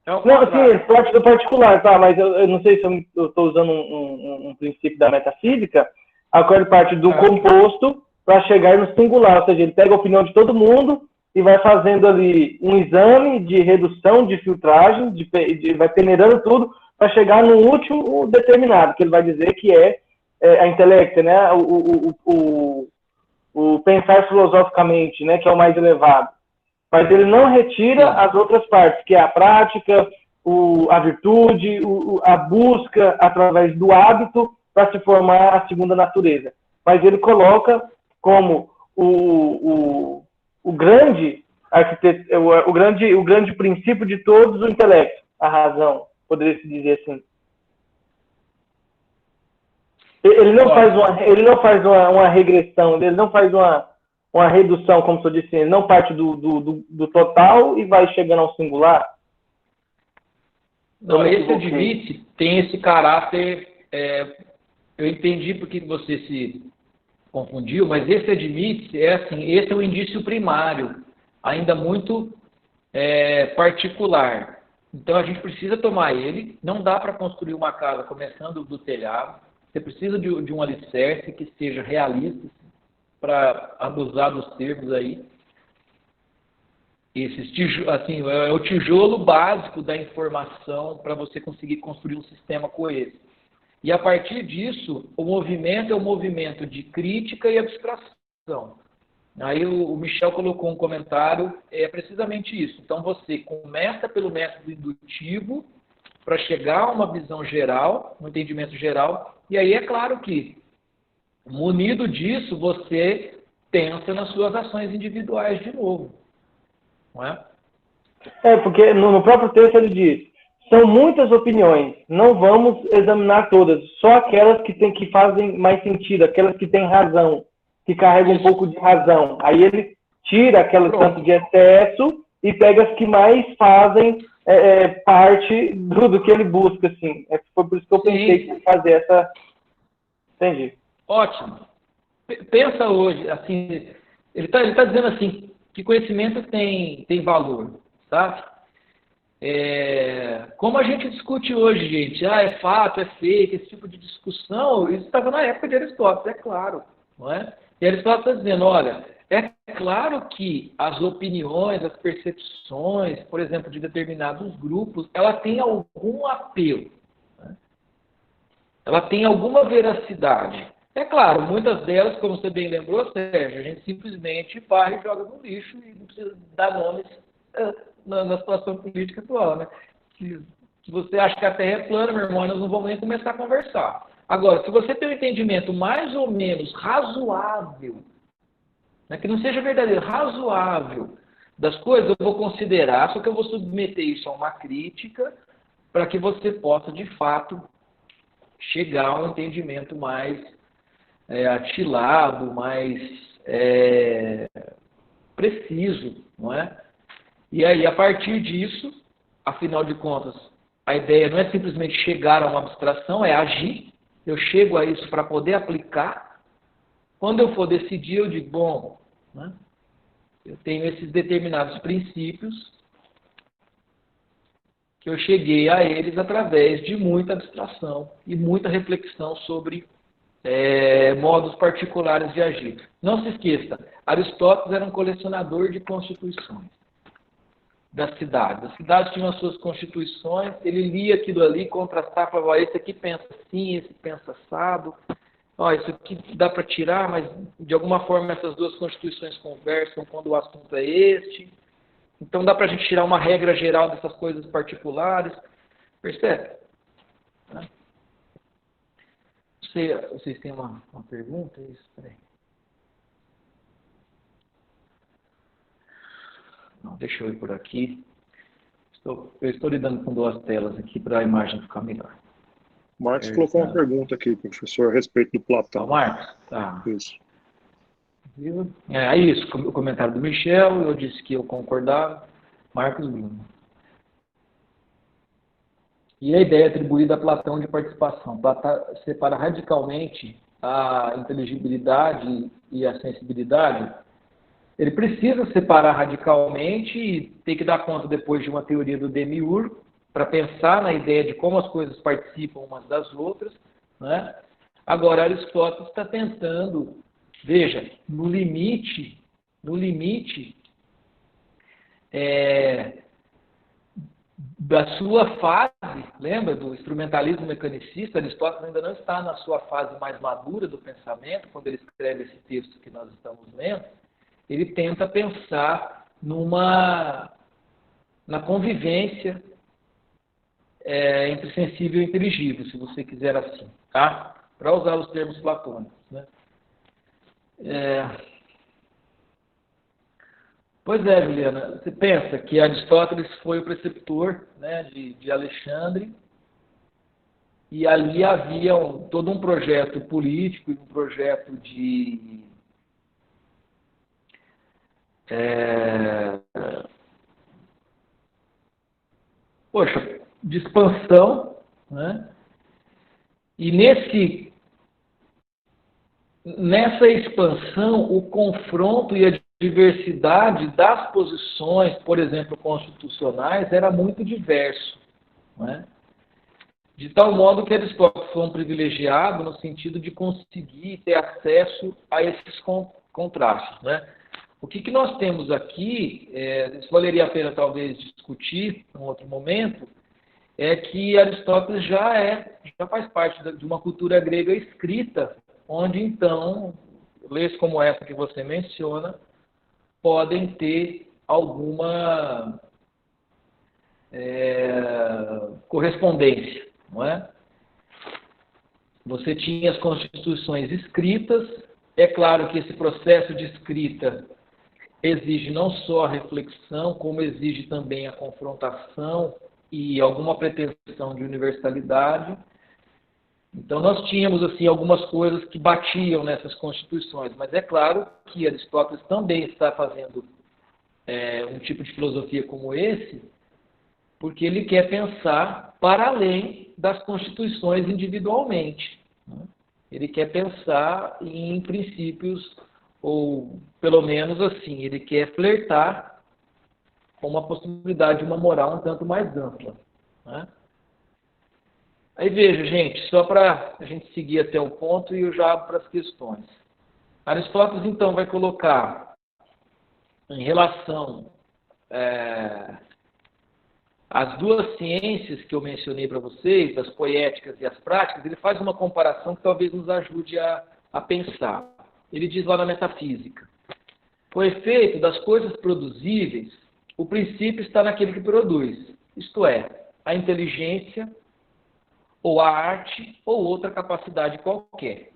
Não, sim, ele parte do particular, tá, mas eu não sei se eu estou usando um princípio da metafísica, a qual ele parte do composto para chegar no singular, ou seja, ele pega a opinião de todo mundo e vai fazendo ali um exame de redução, de filtragem, vai peneirando tudo para chegar no último determinado, que ele vai dizer que é a intelecta, né, o pensar filosoficamente, né, que é o mais elevado. Mas ele não retira as outras partes, que é a prática, a virtude, a busca através do hábito para se formar a segunda natureza. Mas ele coloca como o grande arquiteto, o grande princípio de todos, o intelecto, a razão, poderia se dizer assim. Ele não faz uma regressão, ele não faz uma redução, como eu disse, ele não parte do total e vai chegando ao singular. Não, esse Edmite tem esse caráter, eu entendi porque você se confundiu, mas esse Edmite esse é um indício primário, ainda muito particular. Então a gente precisa tomar ele, não dá para construir uma casa começando do telhado, você precisa de um alicerce que seja realista, para abusar dos termos aí. Assim, é o tijolo básico da informação para você conseguir construir um sistema coeso. E a partir disso, o movimento é um movimento de crítica e abstração. Aí o Michel colocou um comentário, é precisamente isso. Então você começa pelo método indutivo para chegar a uma visão geral, um entendimento geral, e aí é claro que, munido disso, você pensa nas suas ações individuais de novo. Não é? Porque no próprio texto ele diz, são muitas opiniões, não vamos examinar todas, só aquelas que fazem mais sentido, aquelas que têm razão, que carregam um pouco de razão. Aí ele tira aquele tanto de excesso e pega as que mais fazem parte do que ele busca, assim. Foi por isso que eu pensei em fazer essa... Entendi. Ótimo. Pensa hoje, assim, ele tá dizendo assim, que conhecimento tem valor, tá? Como a gente discute hoje, gente, é fato, é fake, esse tipo de discussão, isso estava na época de Aristóteles, é claro, não é? E Aristóteles está dizendo, olha, é claro que as opiniões, as percepções, por exemplo, de determinados grupos, ela tem algum apelo, né? Ela tem alguma veracidade. É claro, muitas delas, como você bem lembrou, Sérgio, a gente simplesmente varre e joga no lixo e não precisa dar nomes na situação política atual, né? Se você acha que a Terra é plana, meu irmão, nós não vamos nem começar a conversar. Agora, se você tem um entendimento mais ou menos razoável, né, que não seja verdadeiro, razoável das coisas, eu vou considerar, só que eu vou submeter isso a uma crítica para que você possa, de fato, chegar a um entendimento mais atilado, mais preciso, não é? E aí, a partir disso, afinal de contas, a ideia não é simplesmente chegar a uma abstração, é agir. Eu chego a isso para poder aplicar. Quando eu for decidir, eu digo, bom, né, eu tenho esses determinados princípios que eu cheguei a eles através de muita abstração e muita reflexão sobre modos particulares de agir. Não se esqueça, Aristóteles era um colecionador de constituições das cidades. As cidades tinham as suas constituições, ele lia aquilo ali, contrastava, falava, esse aqui pensa assim, esse pensa assado, isso aqui dá para tirar, mas de alguma forma essas duas constituições conversam quando o assunto é este. Então dá para a gente tirar uma regra geral dessas coisas particulares. Percebe? Né? Vocês têm uma pergunta? Isso, peraí. Não, deixa eu ir por aqui. Eu estou lidando com duas telas aqui para a imagem ficar melhor. Marcos colocou uma pergunta aqui, professor, a respeito do Platão. Marcos? Tá. Isso. Isso, o comentário do Michel, eu disse que eu concordava. Marcos Bruno. E a ideia atribuída a Platão de participação. Platão separa radicalmente a inteligibilidade e a sensibilidade. Ele precisa separar radicalmente e tem que dar conta depois de uma teoria do Demiurgo para pensar na ideia de como as coisas participam umas das outras, né? Agora, Aristóteles está tentando, veja, no limite da sua fase, lembra do instrumentalismo mecanicista, Aristóteles ainda não está na sua fase mais madura do pensamento, quando ele escreve esse texto que nós estamos lendo. Ele tenta pensar na convivência entre sensível e inteligível, se você quiser assim, tá? Para usar os termos platônicos, né? Pois é, Juliana, você pensa que Aristóteles foi o preceptor, né, de Alexandre, e ali havia todo um projeto político e um projeto de de expansão, né? E nessa expansão, o confronto e a diversidade das posições, por exemplo, constitucionais, era muito diverso, né? De tal modo que Aristóteles foi um privilegiado no sentido de conseguir ter acesso a esses contrastes, né? O que nós temos aqui, isso valeria a pena talvez discutir em um outro momento, é que Aristóteles já faz parte de uma cultura grega escrita, onde então, leis como essa que você menciona, podem ter alguma correspondência, não é? Você tinha as constituições escritas, é claro que esse processo de escrita exige não só a reflexão, como exige também a confrontação e alguma pretensão de universalidade. Então, nós tínhamos assim algumas coisas que batiam nessas constituições, mas é claro que Aristóteles também está fazendo um tipo de filosofia como esse, porque ele quer pensar para além das constituições individualmente, né? Ele quer pensar em princípios, ou pelo menos assim, ele quer flertar com uma possibilidade de uma moral um tanto mais ampla, né? Aí veja, gente, só para a gente seguir até o ponto e eu já abro para as questões. Aristóteles, então, vai colocar em relação às duas ciências que eu mencionei para vocês, as poéticas e as práticas, ele faz uma comparação que talvez nos ajude a pensar. Ele diz lá na Metafísica: com efeito das coisas produzíveis, o princípio está naquele que produz, isto é, a inteligência, ou a arte, ou outra capacidade qualquer.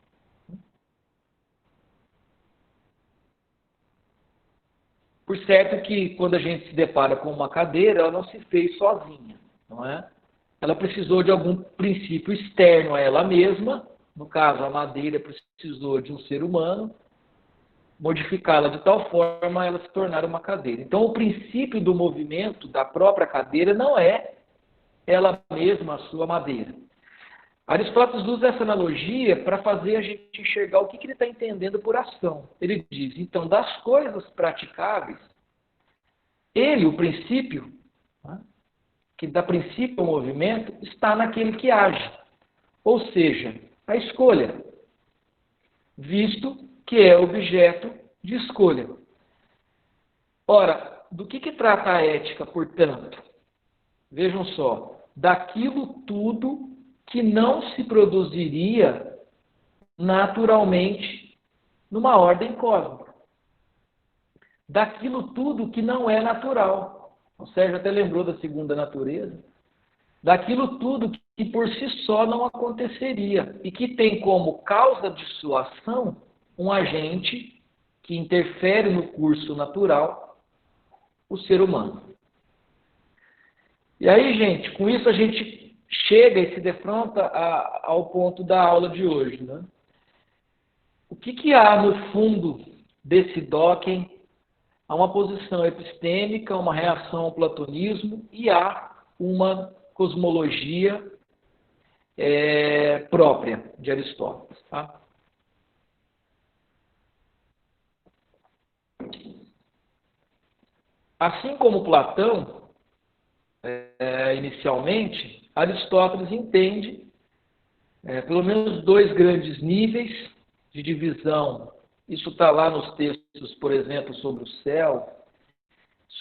Por certo que quando a gente se depara com uma cadeira, ela não se fez sozinha, não é? Ela precisou de algum princípio externo a ela mesma, no caso a madeira precisou de um ser humano, modificá-la de tal forma a ela se tornar uma cadeira. Então o princípio do movimento da própria cadeira não é ela mesma a sua madeira. Aristóteles usa essa analogia para fazer a gente enxergar o que ele está entendendo por ação. Ele diz, então, das coisas praticáveis, o princípio, né, que dá princípio ao movimento, está naquele que age. Ou seja, a escolha, visto que é objeto de escolha. Ora, do que trata a ética, portanto? Vejam só, daquilo tudo que não se produziria naturalmente numa ordem cósmica. Daquilo tudo que não é natural. O Sérgio até lembrou da segunda natureza. Daquilo tudo que por si só não aconteceria e que tem como causa de sua ação um agente que interfere no curso natural, o ser humano. E aí, gente, com isso a gente chega e se defronta ao ponto da aula de hoje, né? O que há no fundo desse Dawkins? Há uma posição epistêmica, uma reação ao platonismo e há uma cosmologia própria de Aristóteles. Tá? Assim como Platão, inicialmente, Aristóteles entende pelo menos dois grandes níveis de divisão. Isso está lá nos textos, por exemplo, sobre o céu,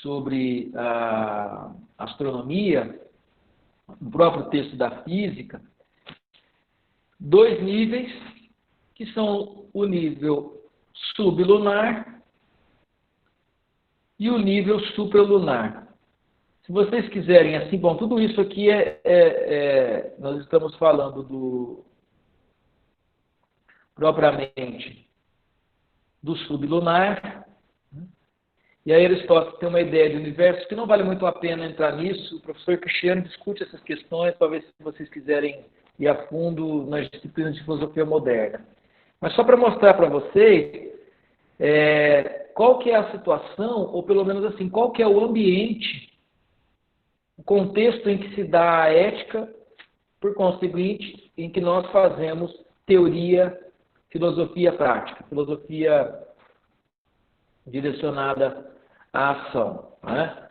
sobre a astronomia, no próprio texto da física. Dois níveis que são o nível sublunar e o nível supralunar. Se vocês quiserem, assim, bom, tudo isso aqui nós estamos falando propriamente do sublunar, e aí Aristóteles tem uma ideia de universo que não vale muito a pena entrar nisso. O professor Cristiano discute essas questões, talvez se vocês quiserem ir a fundo nas disciplinas de filosofia moderna. Mas só para mostrar para vocês qual que é a situação, ou pelo menos assim, qual que é o ambiente, o contexto em que se dá a ética, por conseguinte, em que nós fazemos teoria, filosofia prática, filosofia direcionada à ação. Né?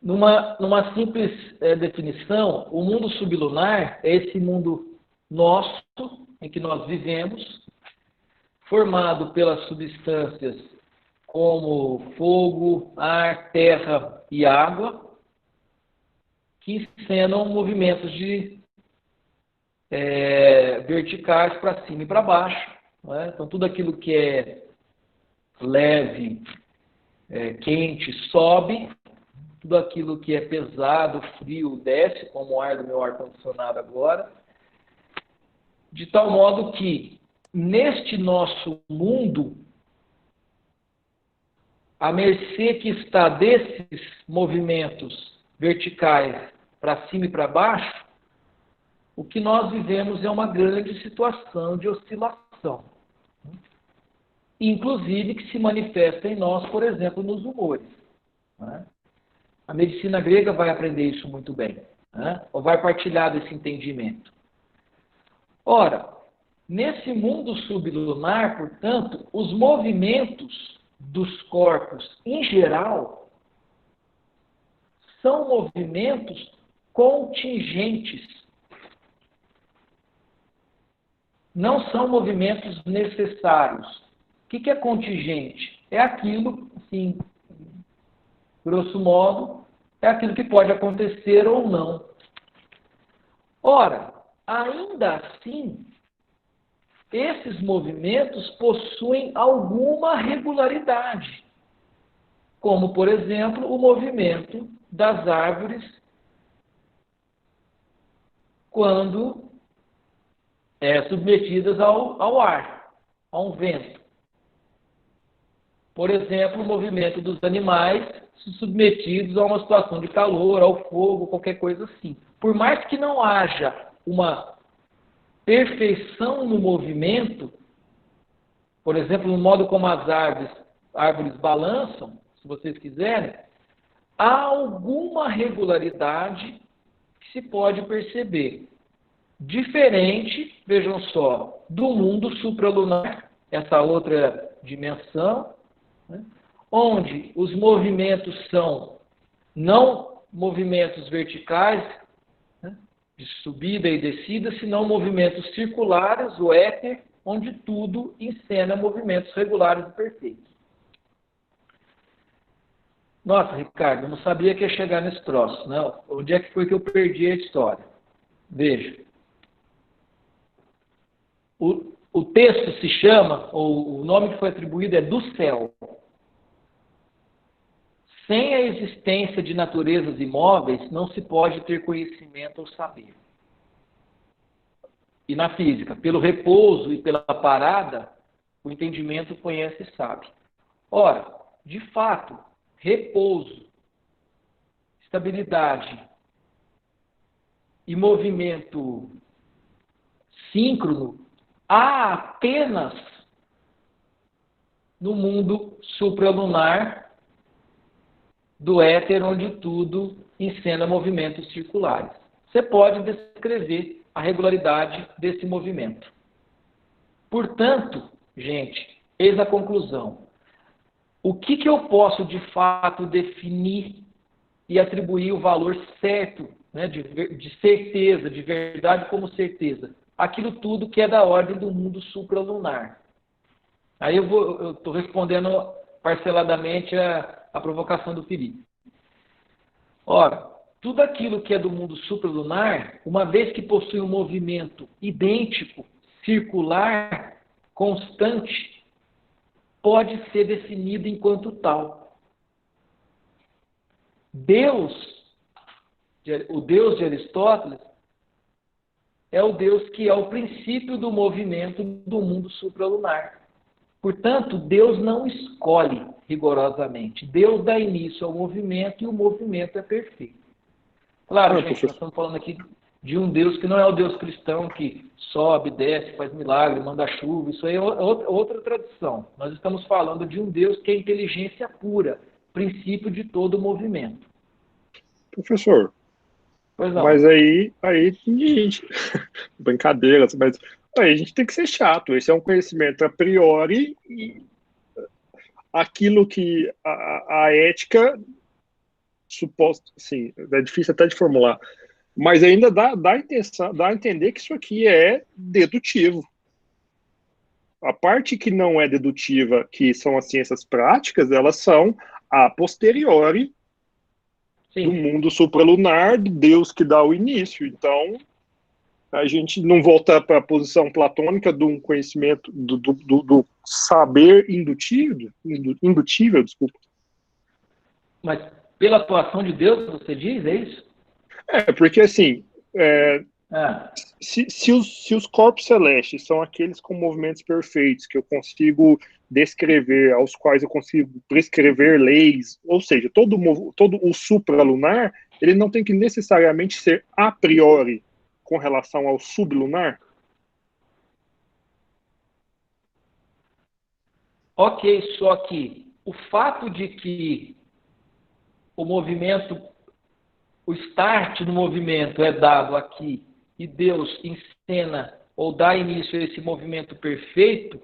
Numa simples definição, o mundo sublunar é esse mundo nosso, em que nós vivemos, formado pelas substâncias como fogo, ar, terra e água, que encenam movimentos verticais para cima e para baixo. Né? Então, tudo aquilo que é leve, quente, sobe, tudo aquilo que é pesado, frio, desce, como o ar do meu ar-condicionado agora, de tal modo que, neste nosso mundo, a mercê que está desses movimentos verticais para cima e para baixo, o que nós vivemos é uma grande situação de oscilação. Inclusive que se manifesta em nós, por exemplo, nos humores. Né? A medicina grega vai aprender isso muito bem, né? Ou vai partilhar desse entendimento. Ora, nesse mundo sublunar, portanto, os movimentos dos corpos, em geral, são movimentos contingentes. Não são movimentos necessários. O que é contingente? É aquilo, assim, grosso modo, é aquilo que pode acontecer ou não. Ora, ainda assim, esses movimentos possuem alguma regularidade, como, por exemplo, o movimento das árvores quando submetidas ao ar, a um vento. Por exemplo, o movimento dos animais submetidos a uma situação de calor, ao fogo, qualquer coisa assim. Por mais que não haja uma perfeição no movimento, por exemplo, no modo como as árvores balançam, se vocês quiserem, há alguma regularidade que se pode perceber. Diferente, vejam só, do mundo supralunar, essa outra dimensão, né, onde os movimentos são não movimentos verticais, né, de subida e descida, senão movimentos circulares, o éter, onde tudo encena movimentos regulares e perfeitos. Nossa, Ricardo, eu não sabia que ia chegar nesse troço. Não. Onde é que foi que eu perdi a história? Veja. O texto se chama, ou o nome que foi atribuído é do céu. Sem a existência de naturezas imóveis, não se pode ter conhecimento ou saber. E na física, pelo repouso e pela parada, o entendimento conhece e sabe. Ora, de fato, repouso, estabilidade e movimento síncrono há apenas no mundo supralunar do éter, onde tudo encena movimentos circulares. Você pode descrever a regularidade desse movimento. Portanto, gente, eis a conclusão. O que eu posso, de fato, definir e atribuir o valor certo, né, de certeza, de verdade como certeza? Aquilo tudo que é da ordem do mundo supralunar. Aí eu estou respondendo parceladamente a provocação do Felipe. Ora, tudo aquilo que é do mundo supralunar, uma vez que possui um movimento idêntico, circular, constante, pode ser definido enquanto tal. O Deus de Aristóteles é o Deus que é o princípio do movimento do mundo supralunar. Portanto, Deus não escolhe rigorosamente. Deus dá início ao movimento e o movimento é perfeito. Claro, gente, nós estamos falando aqui de um Deus que não é o Deus cristão que sobe, desce, faz milagre, manda chuva. Isso aí é outra tradição. Nós estamos falando de um Deus que é inteligência pura, princípio de todo o movimento. Professor, mas aí gente, brincadeira, mas aí a gente tem que ser chato. Esse é um conhecimento a priori e aquilo que a ética suposta, assim, é difícil até de formular, mas ainda dá a entender que isso aqui é dedutivo. A parte que não é dedutiva, que são as ciências práticas, elas são a posteriori do mundo supralunar, do Deus que dá o início. Então, a gente não volta para a posição platônica de um conhecimento, do saber indutível, desculpa. Mas pela atuação de Deus, você diz, é isso? Porque assim, se os corpos celestes são aqueles com movimentos perfeitos, que eu consigo descrever, aos quais eu consigo prescrever leis, ou seja, todo o supralunar, ele não tem que necessariamente ser a priori com relação ao sublunar? Ok, só que o fato de que o movimento, o start do movimento é dado aqui e Deus encena ou dá início a esse movimento perfeito,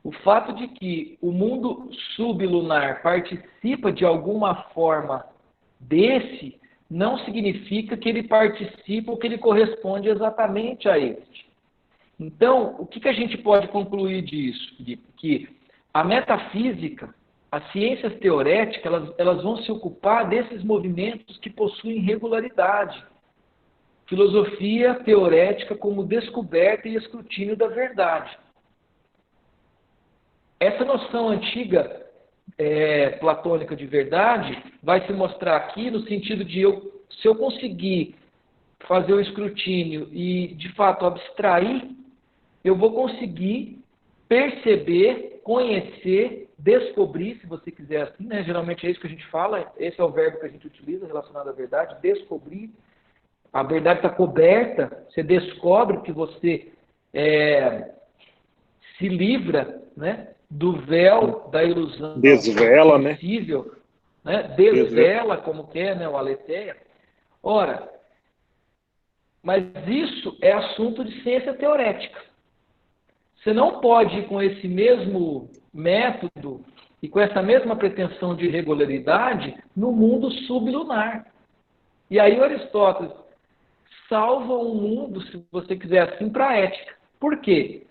o fato de que o mundo sublunar participa de alguma forma desse, não significa que ele participa ou que ele corresponde exatamente a este. Então, o que a gente pode concluir disso? Que A metafísica, as ciências teoréticas, elas vão se ocupar desses movimentos que possuem regularidade. Filosofia teorética como descoberta e escrutínio da verdade. Essa noção antiga platônica de verdade vai se mostrar aqui no sentido de se eu conseguir fazer o escrutínio e, de fato, abstrair, eu vou conseguir perceber, conhecer, descobrir, se você quiser assim, né? Geralmente é isso que a gente fala, esse é o verbo que a gente utiliza relacionado à verdade, descobrir. A verdade está coberta, você descobre que você se livra, né, do véu da ilusão. Desvela, né? Possível, né? Desvela, como que é, né, o aletheia. Ora, mas isso é assunto de ciência teorética. Você não pode ir com esse mesmo método e com essa mesma pretensão de regularidade no mundo sublunar. E aí o Aristóteles salva um mundo, se você quiser assim, para a ética. Por quê?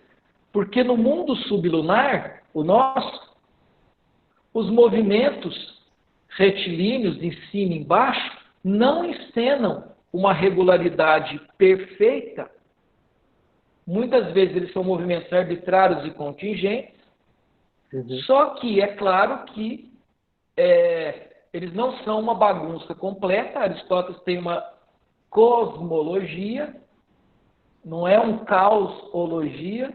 Porque no mundo sublunar, o nosso, os movimentos retilíneos em cima e embaixo não encenam uma regularidade perfeita. Muitas vezes eles são movimentos arbitrários e contingentes, só que é claro que eles não são uma bagunça completa. Aristóteles tem uma cosmologia, não é um caosologia.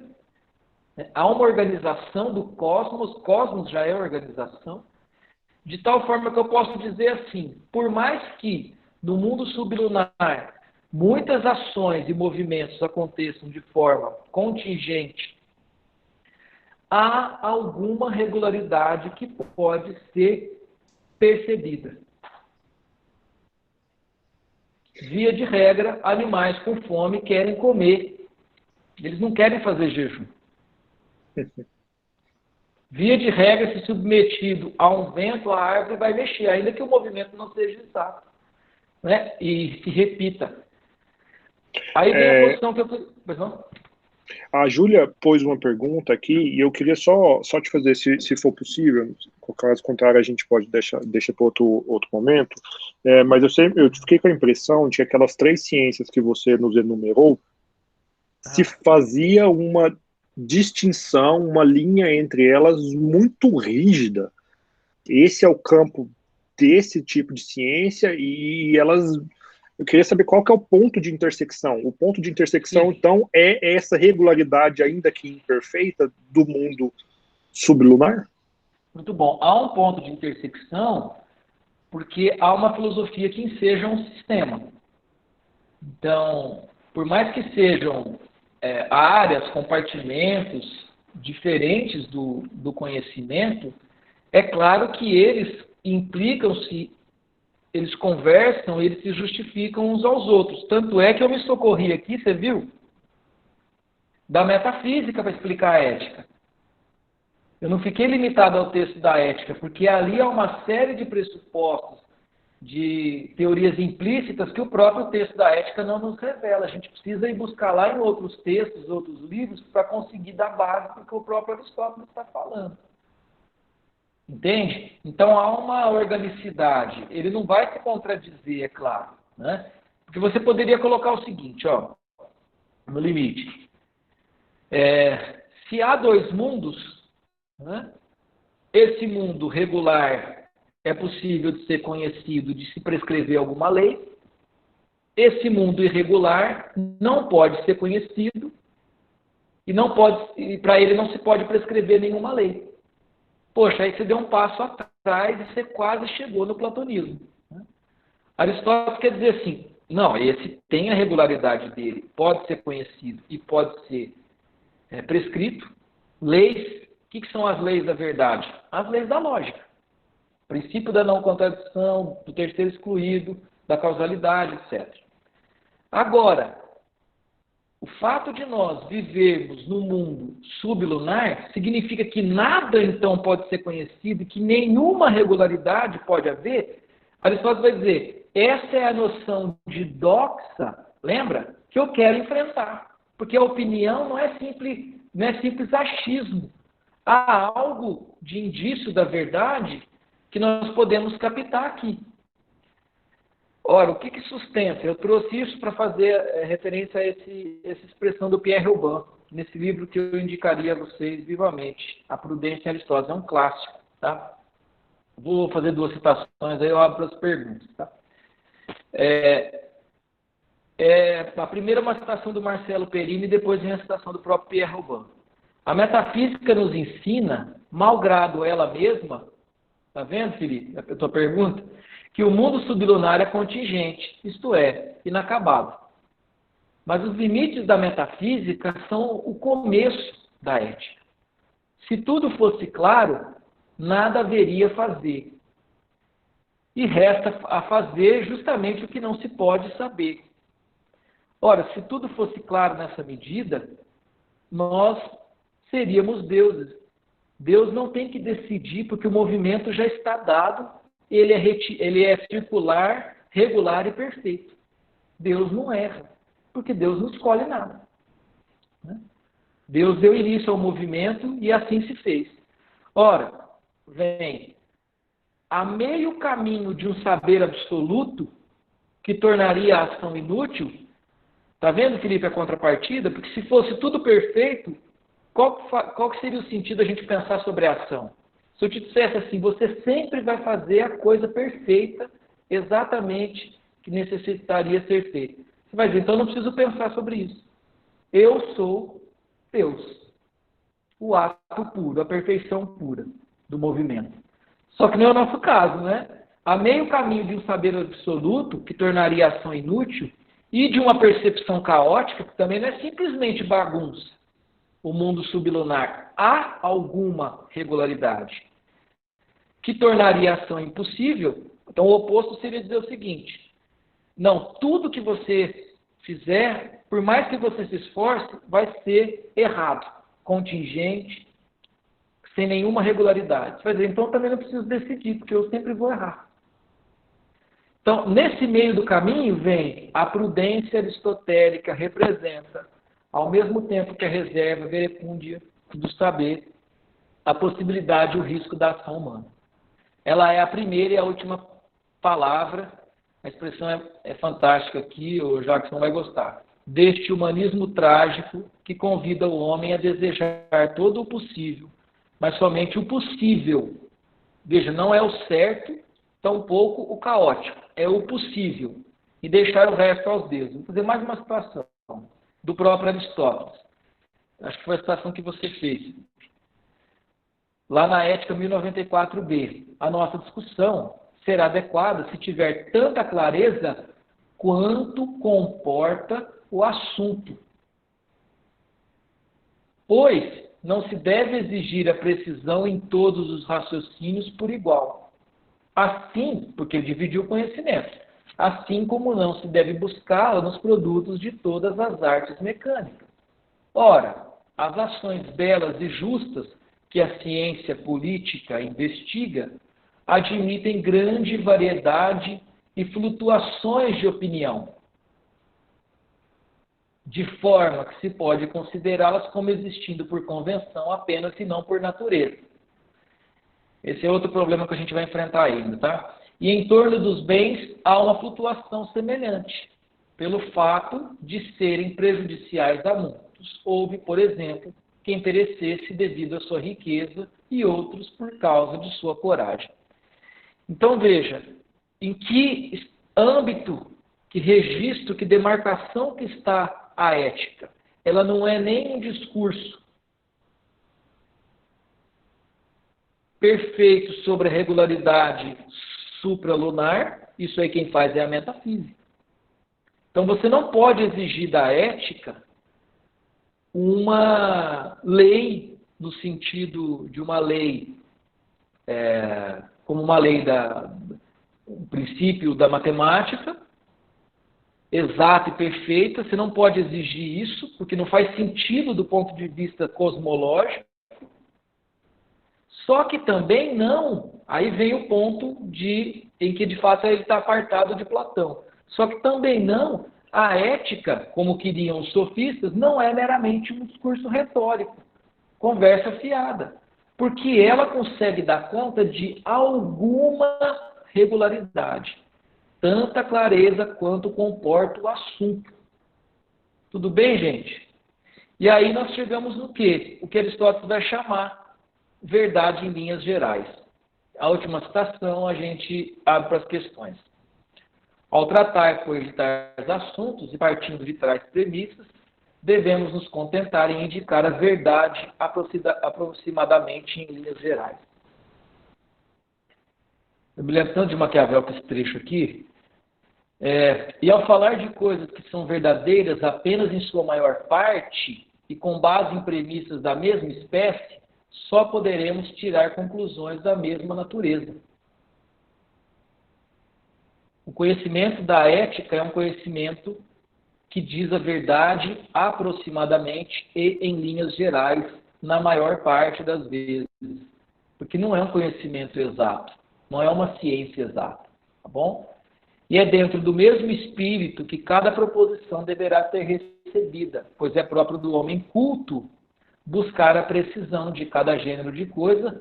Há uma organização do cosmos já é organização, de tal forma que eu posso dizer assim, por mais que no mundo sublunar muitas ações e movimentos aconteçam de forma contingente, há alguma regularidade que pode ser percebida. Via de regra, animais com fome querem comer. Eles não querem fazer jejum. Via de regra, se submetido a um vento, a árvore vai mexer, ainda que o movimento não seja exato, né? E se repita. Aí vem a posição que eu... Pois não? A Júlia pôs uma pergunta aqui e eu queria só te fazer, se for possível, caso contrário a gente pode deixar para outro momento, mas eu fiquei com a impressão de que aquelas 3 ciências que você nos enumerou, se fazia uma distinção, uma linha entre elas muito rígida. Esse é o campo desse tipo de ciência e elas... Eu queria saber qual que é o ponto de intersecção. O ponto de intersecção, então, é essa regularidade, ainda que imperfeita, do mundo sublunar? Muito bom. Há um ponto de intersecção porque há uma filosofia que enseja um sistema. Então, por mais que sejam áreas, compartimentos diferentes do conhecimento, é claro que eles implicam-se, eles conversam, eles se justificam uns aos outros. Tanto é que eu me socorri aqui, você viu? Da metafísica para explicar a ética. Eu não fiquei limitado ao texto da ética, porque ali há uma série de pressupostos, de teorias implícitas que o próprio texto da ética não nos revela. A gente precisa ir buscar lá em outros textos, outros livros, para conseguir dar base para o que o próprio Aristóteles está falando. Entende? Então há uma organicidade. Ele não vai se contradizer, é claro, né? Porque você poderia colocar o seguinte, ó, no limite. Se há 2 mundos, né, esse mundo regular é possível de ser conhecido, de se prescrever alguma lei. Esse mundo irregular não pode ser conhecido e para ele não se pode prescrever nenhuma lei. Poxa, aí você deu um passo atrás e você quase chegou no platonismo. Aristóteles quer dizer assim, não, esse tem a regularidade dele, pode ser conhecido e pode ser prescrito. Leis, o que são as leis da verdade? As leis da lógica. Princípio da não contradição, do terceiro excluído, da causalidade, etc. Agora, o fato de nós vivermos no mundo sublunar significa que nada, então, pode ser conhecido e que nenhuma regularidade pode haver. Aristóteles vai dizer, essa é a noção de doxa, lembra? Que eu quero enfrentar. Porque a opinião não é simples achismo. há algo de indício da verdade que nós podemos captar aqui. Ora, o que sustenta? Eu trouxe isso para fazer referência a essa expressão do Pierre Robin, nesse livro que eu indicaria a vocês vivamente, A Prudência em Aristóteles. É um clássico, tá? Vou fazer 2 citações, aí eu abro as perguntas, tá? A primeira é uma citação do Marcelo Perini e depois uma citação do próprio Pierre Robin. A metafísica nos ensina, malgrado ela mesma, tá vendo, Felipe, a tua pergunta? Que o mundo sublunar é contingente, isto é, inacabado. Mas os limites da metafísica são o começo da ética. Se tudo fosse claro, nada haveria a fazer. E resta a fazer justamente o que não se pode saber. Ora, se tudo fosse claro nessa medida, nós seríamos deuses. Deus não tem que decidir, porque o movimento já está dado, ele é circular, regular e perfeito. Deus não erra, porque Deus não escolhe nada. Né? Deus deu início ao movimento e assim se fez. Ora, vem, a meio caminho de um saber absoluto, que tornaria a ação inútil, está vendo, Felipe, a contrapartida? Porque se fosse tudo perfeito, qual que seria o sentido da gente pensar sobre a ação? Se eu te dissesse assim, você sempre vai fazer a coisa perfeita, exatamente que necessitaria ser feita. Você vai dizer, então eu não preciso pensar sobre isso. Eu sou Deus. O ato puro, a perfeição pura do movimento. Só que não é o nosso caso, né? A meio caminho de um saber absoluto, que tornaria a ação inútil, e de uma percepção caótica, que também não é simplesmente bagunça, o mundo sublunar, há alguma regularidade que tornaria a ação impossível. Então, o oposto seria dizer o seguinte: não, tudo que você fizer, por mais que você se esforce, vai ser errado, contingente, sem nenhuma regularidade. Você vai dizer, então também não preciso decidir, porque eu sempre vou errar. Então, nesse meio do caminho vem a prudência aristotélica, representa, ao mesmo tempo que a reserva verecúndia do saber, a possibilidade e o risco da ação humana. Ela é a primeira e a última palavra, a expressão é fantástica aqui, o Jackson vai gostar, deste humanismo trágico que convida o homem a desejar todo o possível, mas somente o possível. Veja, não é o certo, tampouco o caótico, é o possível, e deixar o resto aos deuses. Vou fazer mais uma citação do próprio Aristóteles. Acho que foi a citação que você fez. Lá na Ética 1094b, a nossa discussão será adequada se tiver tanta clareza quanto comporta o assunto. Pois não se deve exigir a precisão em todos os raciocínios por igual. Assim, porque ele dividiu o conhecimento, assim como não se deve buscá-la nos produtos de todas as artes mecânicas. Ora, as ações belas e justas que a ciência política investiga admitem grande variedade e flutuações de opinião, de forma que se pode considerá-las como existindo por convenção apenas e não por natureza. Esse é outro problema que a gente vai enfrentar ainda, tá? E em torno dos bens há uma flutuação semelhante, pelo fato de serem prejudiciais a muitos. Houve, por exemplo, quem perecesse devido à sua riqueza e outros por causa de sua coragem. Então veja, em que âmbito, que registro, que demarcação que está a ética? Ela não é nem um discurso perfeito sobre a regularidade supralunar, isso aí quem faz é a metafísica. Então você não pode exigir da ética uma lei no sentido de uma lei, como uma lei um princípio da matemática, exata e perfeita. Você não pode exigir isso, porque não faz sentido do ponto de vista cosmológico. Só que também não, aí vem o ponto em que de fato ele está apartado de Platão. Só que também não, a ética, como queriam os sofistas, não é meramente um discurso retórico, conversa fiada. porque ela consegue dar conta de alguma regularidade, tanta clareza quanto comporta o assunto. Tudo bem, gente? E aí nós chegamos no quê? O que Aristóteles vai chamar verdade em linhas gerais. A última citação a gente abre para as questões. Ao tratar, pois, de tais assuntos e partindo de tais premissas, devemos nos contentar em indicar a verdade aproximadamente em linhas gerais. Eu me lembro tanto de Maquiavel com esse trecho aqui. E ao falar de coisas que são verdadeiras apenas em sua maior parte e com base em premissas da mesma espécie, só poderemos tirar conclusões da mesma natureza. O conhecimento da ética é um conhecimento que diz a verdade aproximadamente e em linhas gerais, na maior parte das vezes. Porque não é um conhecimento exato, não é uma ciência exata, tá bom? E é dentro do mesmo espírito que cada proposição deverá ser recebida, pois é próprio do homem culto buscar a precisão de cada gênero de coisa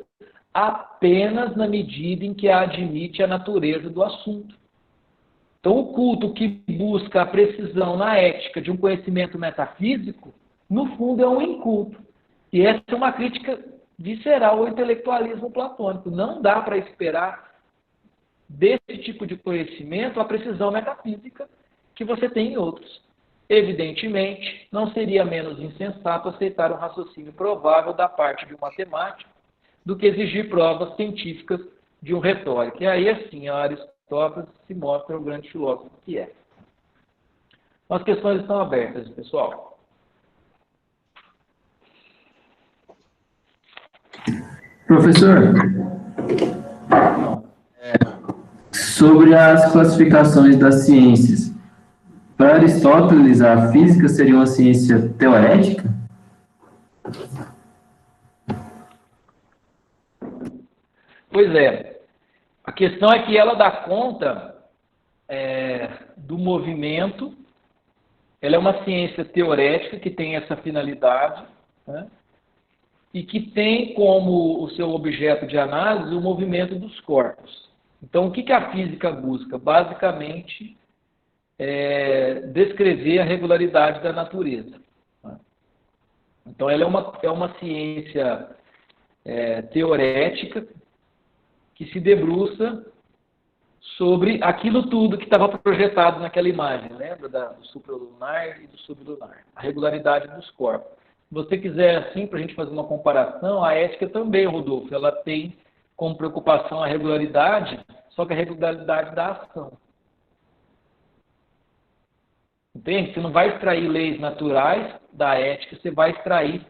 apenas na medida em que a admite a natureza do assunto. Então, o culto que busca a precisão na ética de um conhecimento metafísico, no fundo é um inculto. E essa é uma crítica visceral ao intelectualismo platônico. Não dá para esperar desse tipo de conhecimento a precisão metafísica que você tem em outros. Evidentemente, não seria menos insensato aceitar um raciocínio provável da parte de um matemático do que exigir provas científicas de um retórico. E aí, assim, Aristóteles se mostra o grande filósofo que é. As questões estão abertas, pessoal. Professor, sobre as classificações das ciências, para Aristóteles, a física seria uma ciência teorética? Pois é. A questão é que ela dá conta do movimento. Ela é uma ciência teorética que tem essa finalidade, né? E que tem como o seu objeto de análise o movimento dos corpos. Então, o que a física busca? Basicamente, descrever a regularidade da natureza. Então, ela é uma ciência teorética que se debruça sobre aquilo tudo que estava projetado naquela imagem. Lembra do supralunar e do sublunar? A regularidade dos corpos. Se você quiser, assim, para a gente fazer uma comparação, a ética também, Rodolfo, ela tem como preocupação a regularidade, só que a regularidade da ação. Entende? Você não vai extrair leis naturais da ética, você vai extrair,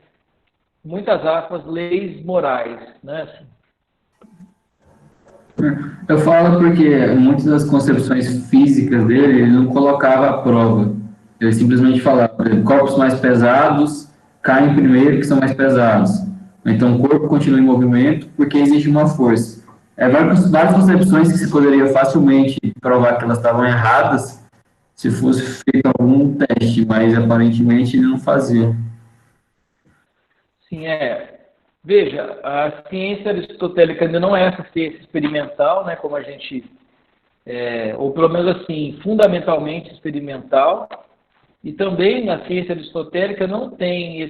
muitas aspas, leis morais, né? Assim. Eu falo porque muitas das concepções físicas dele, ele não colocava à prova. Ele simplesmente falava, por exemplo, corpos mais pesados caem primeiro que são mais pesados. Então, o corpo continua em movimento porque existe uma força. Várias concepções que se poderia facilmente provar que elas estavam erradas se fosse feito algum teste, mas aparentemente ele não fazia. Sim, Veja, a ciência aristotélica ainda não é essa ciência experimental, né, como a gente, ou pelo menos assim, fundamentalmente experimental, e também a ciência aristotélica não tem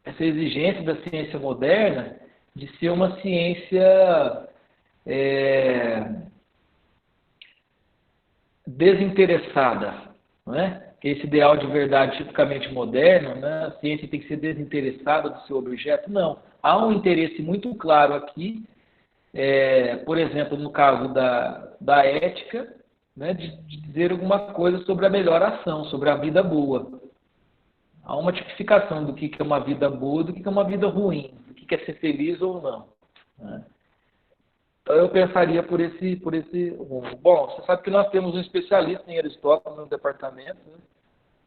essa exigência da ciência moderna de ser uma ciência desinteressada, não é? Que esse ideal de verdade tipicamente moderno, né? A ciência tem que ser desinteressada do seu objeto. Não. Há um interesse muito claro aqui, por exemplo, no caso da ética, né, de dizer alguma coisa sobre a melhor ação, sobre a vida boa. Há uma tipificação do que é uma vida boa, do que é uma vida ruim, do que é ser feliz ou não, né? Então, eu pensaria por esse rumo. Bom, você sabe que nós temos um especialista em Aristóteles no departamento, né,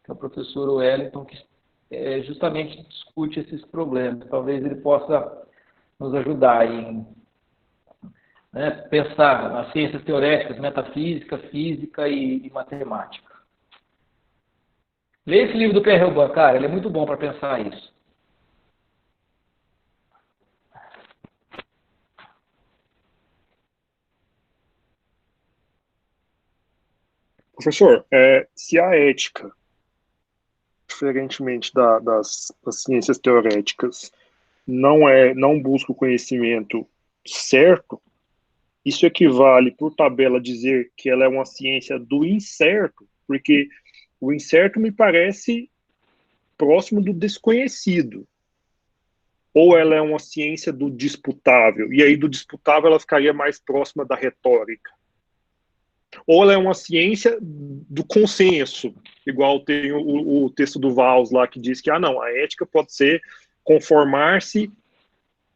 que é o professor Wellington, que justamente discute esses problemas. Talvez ele possa nos ajudar em pensar nas ciências teoréticas, metafísica, física e matemática. Leia esse livro do Pierre Robin, cara, ele é muito bom para pensar isso. Professor, se a ética, diferentemente das ciências teoréticas, não busca o conhecimento certo, isso equivale, por tabela, dizer que ela é uma ciência do incerto, porque o incerto me parece próximo do desconhecido. Ou ela é uma ciência do disputável, e aí do disputável ela ficaria mais próxima da retórica. Ou ela é uma ciência do consenso, igual tem o texto do Valls lá, que diz que, não, a ética pode ser conformar-se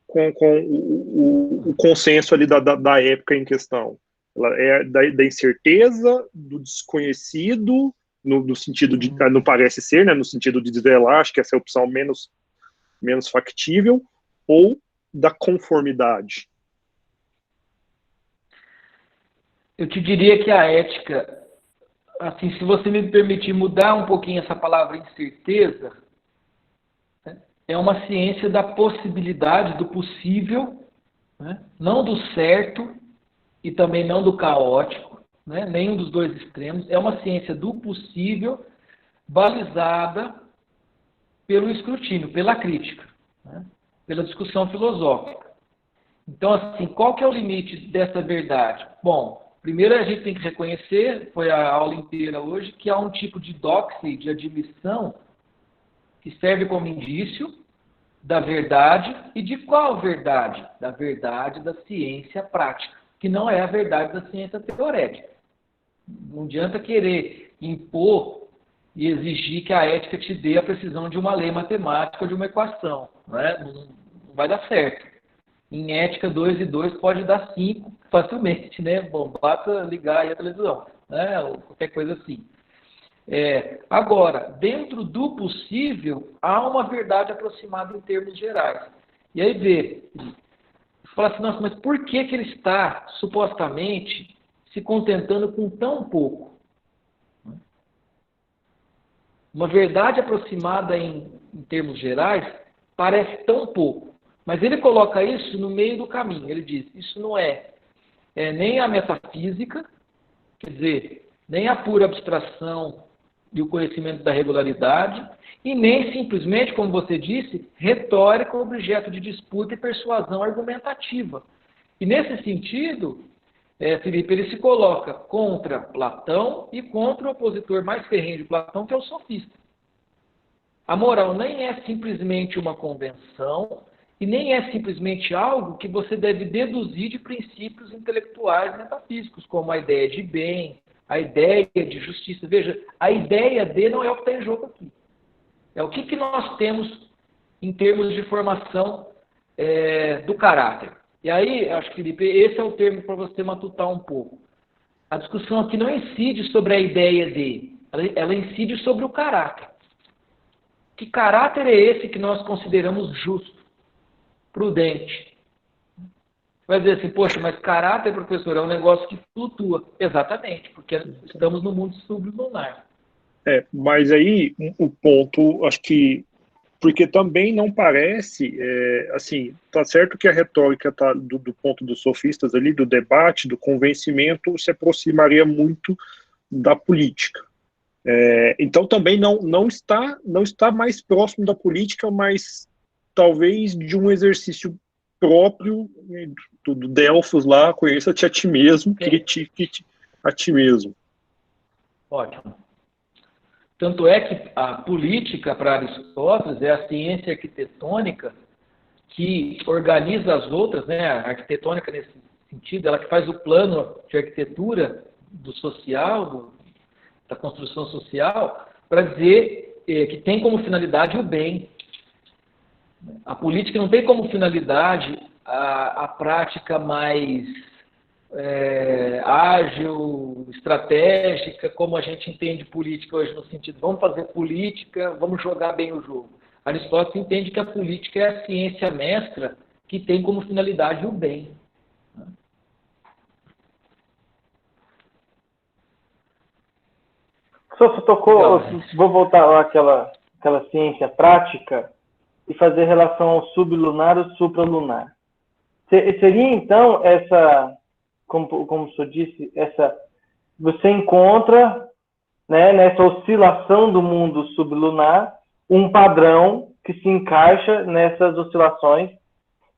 com o consenso ali da época em questão. Ela é da incerteza, do desconhecido, no sentido de, não parece ser, né, no sentido de desvelar, acho que essa é a opção menos factível, ou da conformidade. Eu te diria que a ética, assim, se você me permitir mudar um pouquinho essa palavra incerteza, né, é uma ciência da possibilidade, do possível, né, não do certo e também não do caótico, né, nenhum dos dois extremos. É uma ciência do possível, balizada pelo escrutínio, pela crítica, né, pela discussão filosófica. Então, assim, qual que é o limite dessa verdade? Bom, primeiro a gente tem que reconhecer, foi a aula inteira hoje, que há um tipo de doxy, de admissão, que serve como indício da verdade. E de qual verdade? Da verdade da ciência prática, que não é a verdade da ciência teorética. Não adianta querer impor e exigir que a ética te dê a precisão de uma lei matemática ou de uma equação. Não vai dar certo. Em ética, 2 e 2 pode dar 5 facilmente, né? Bom, basta ligar aí a televisão, né? Ou qualquer coisa assim. Agora, dentro do possível, há uma verdade aproximada em termos gerais. E aí você fala assim, nossa, mas por que ele está, supostamente, se contentando com tão pouco? Uma verdade aproximada em termos gerais parece tão pouco. Mas ele coloca isso no meio do caminho. Ele diz, isso não é nem a metafísica, quer dizer, nem a pura abstração e o conhecimento da regularidade, e nem simplesmente, como você disse, retórica, objeto de disputa e persuasão argumentativa. E nesse sentido, Felipe, ele se coloca contra Platão e contra o opositor mais ferrenho de Platão, que é o sofista. A moral nem é simplesmente uma convenção, e nem é simplesmente algo que você deve deduzir de princípios intelectuais metafísicos, como a ideia de bem, a ideia de justiça. Veja, a ideia de não é o que está em jogo aqui. É o que nós temos em termos de formação do caráter. E aí, acho que, Felipe, esse é o termo para você matutar um pouco. A discussão aqui não incide sobre a ideia de, ela incide sobre o caráter. Que caráter é esse que nós consideramos justo? Prudente. Vai dizer assim, poxa, mas caráter, professor, é um negócio que flutua. Exatamente, porque estamos no mundo sublunar. Mas aí o ponto, acho que, porque também não parece, assim, tá certo que a retórica tá do ponto dos sofistas ali, do debate, do convencimento, se aproximaria muito da política. Então também não está mais próximo da política, mas talvez de um exercício próprio do Delfos lá, conheça-te a ti mesmo, critique a ti mesmo. Ótimo. Tanto é que a política, para Aristóteles, é a ciência arquitetônica que organiza as outras, né? A arquitetônica nesse sentido, ela que faz o plano de arquitetura do social, da construção social, para dizer que tem como finalidade o bem. A política não tem como finalidade a prática mais ágil, estratégica, como a gente entende política hoje, no sentido, vamos fazer política, vamos jogar bem o jogo. Aristóteles entende que a política é a ciência mestra que tem como finalidade o bem. Só tocou, vou voltar àquela ciência prática e fazer relação ao sublunar e ao supralunar. Seria, então, essa, como o senhor disse, você encontra né, nessa oscilação do mundo sublunar, um padrão que se encaixa nessas oscilações.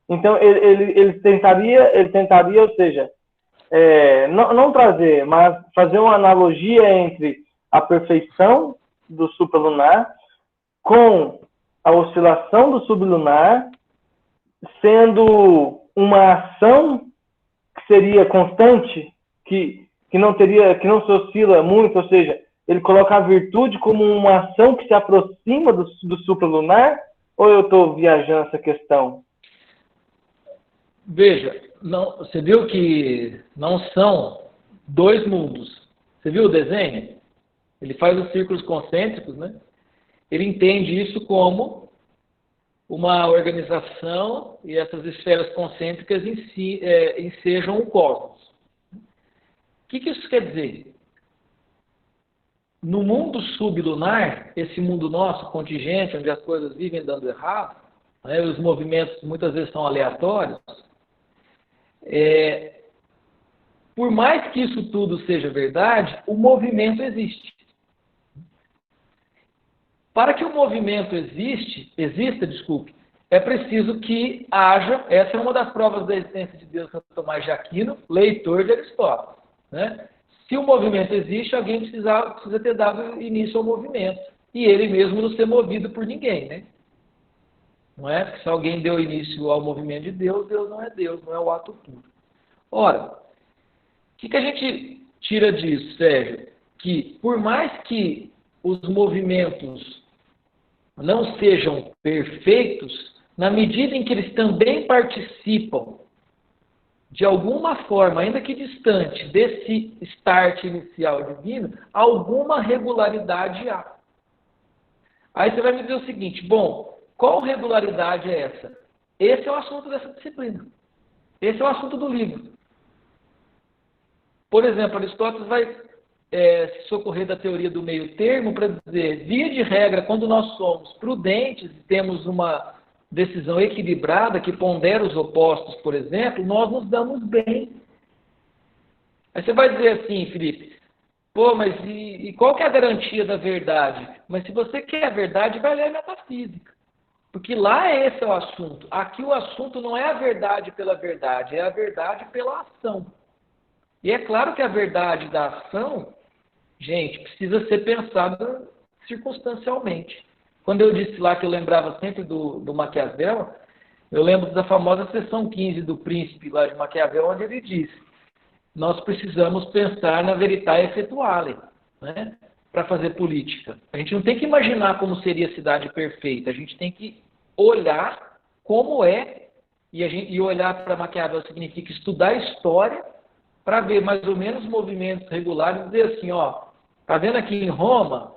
Então, ele tentaria, ou seja, não trazer, mas fazer uma analogia entre a perfeição do supralunar com a oscilação do sublunar, sendo uma ação que seria constante, que não se oscila muito, ou seja, ele coloca a virtude como uma ação que se aproxima do supralunar, ou eu estou viajando essa questão? Veja, não, você viu que não são dois mundos. Você viu o desenho? Ele faz os círculos concêntricos, né? Ele entende isso como uma organização e essas esferas concêntricas ensejam o cosmos. O que isso quer dizer? No mundo sublunar, esse mundo nosso, contingente, onde as coisas vivem dando errado, né, os movimentos muitas vezes são aleatórios, por mais que isso tudo seja verdade, o movimento existe. Para que o movimento exista, é preciso que haja, essa é uma das provas da existência de Deus, Santo Tomás de Aquino, leitor de Aristóteles, né? Se o movimento existe, alguém precisa ter dado início ao movimento. E ele mesmo não ser movido por ninguém, né? Não é? Porque se alguém deu início ao movimento de Deus, Deus não é o ato puro. Ora, o que a gente tira disso, Sérgio? Que por mais que os movimentos não sejam perfeitos, na medida em que eles também participam de alguma forma, ainda que distante, desse start inicial divino, alguma regularidade há. Aí você vai me dizer o seguinte, bom, qual regularidade é essa? Esse é o assunto dessa disciplina. Esse é o assunto do livro. Por exemplo, Aristóteles vai se socorrer da teoria do meio termo para dizer, via de regra, quando nós somos prudentes e temos uma decisão equilibrada que pondera os opostos, por exemplo, nós nos damos bem. Aí você vai dizer assim, Felipe, pô, mas e qual que é a garantia da verdade? Mas se você quer a verdade, vai ler a metafísica. Porque lá esse é o assunto. Aqui o assunto não é a verdade pela verdade, é a verdade pela ação. E é claro que a verdade da ação, gente, precisa ser pensada circunstancialmente. Quando eu disse lá que eu lembrava sempre do Maquiavel, eu lembro da famosa seção 15 do Príncipe lá de Maquiavel, onde ele disse, nós precisamos pensar na veritae effettuale, né, para fazer política. A gente não tem que imaginar como seria a cidade perfeita, a gente tem que olhar como é, e olhar para Maquiavel significa estudar a história, para ver mais ou menos movimentos regulares e dizer assim, ó, tá vendo aqui em Roma,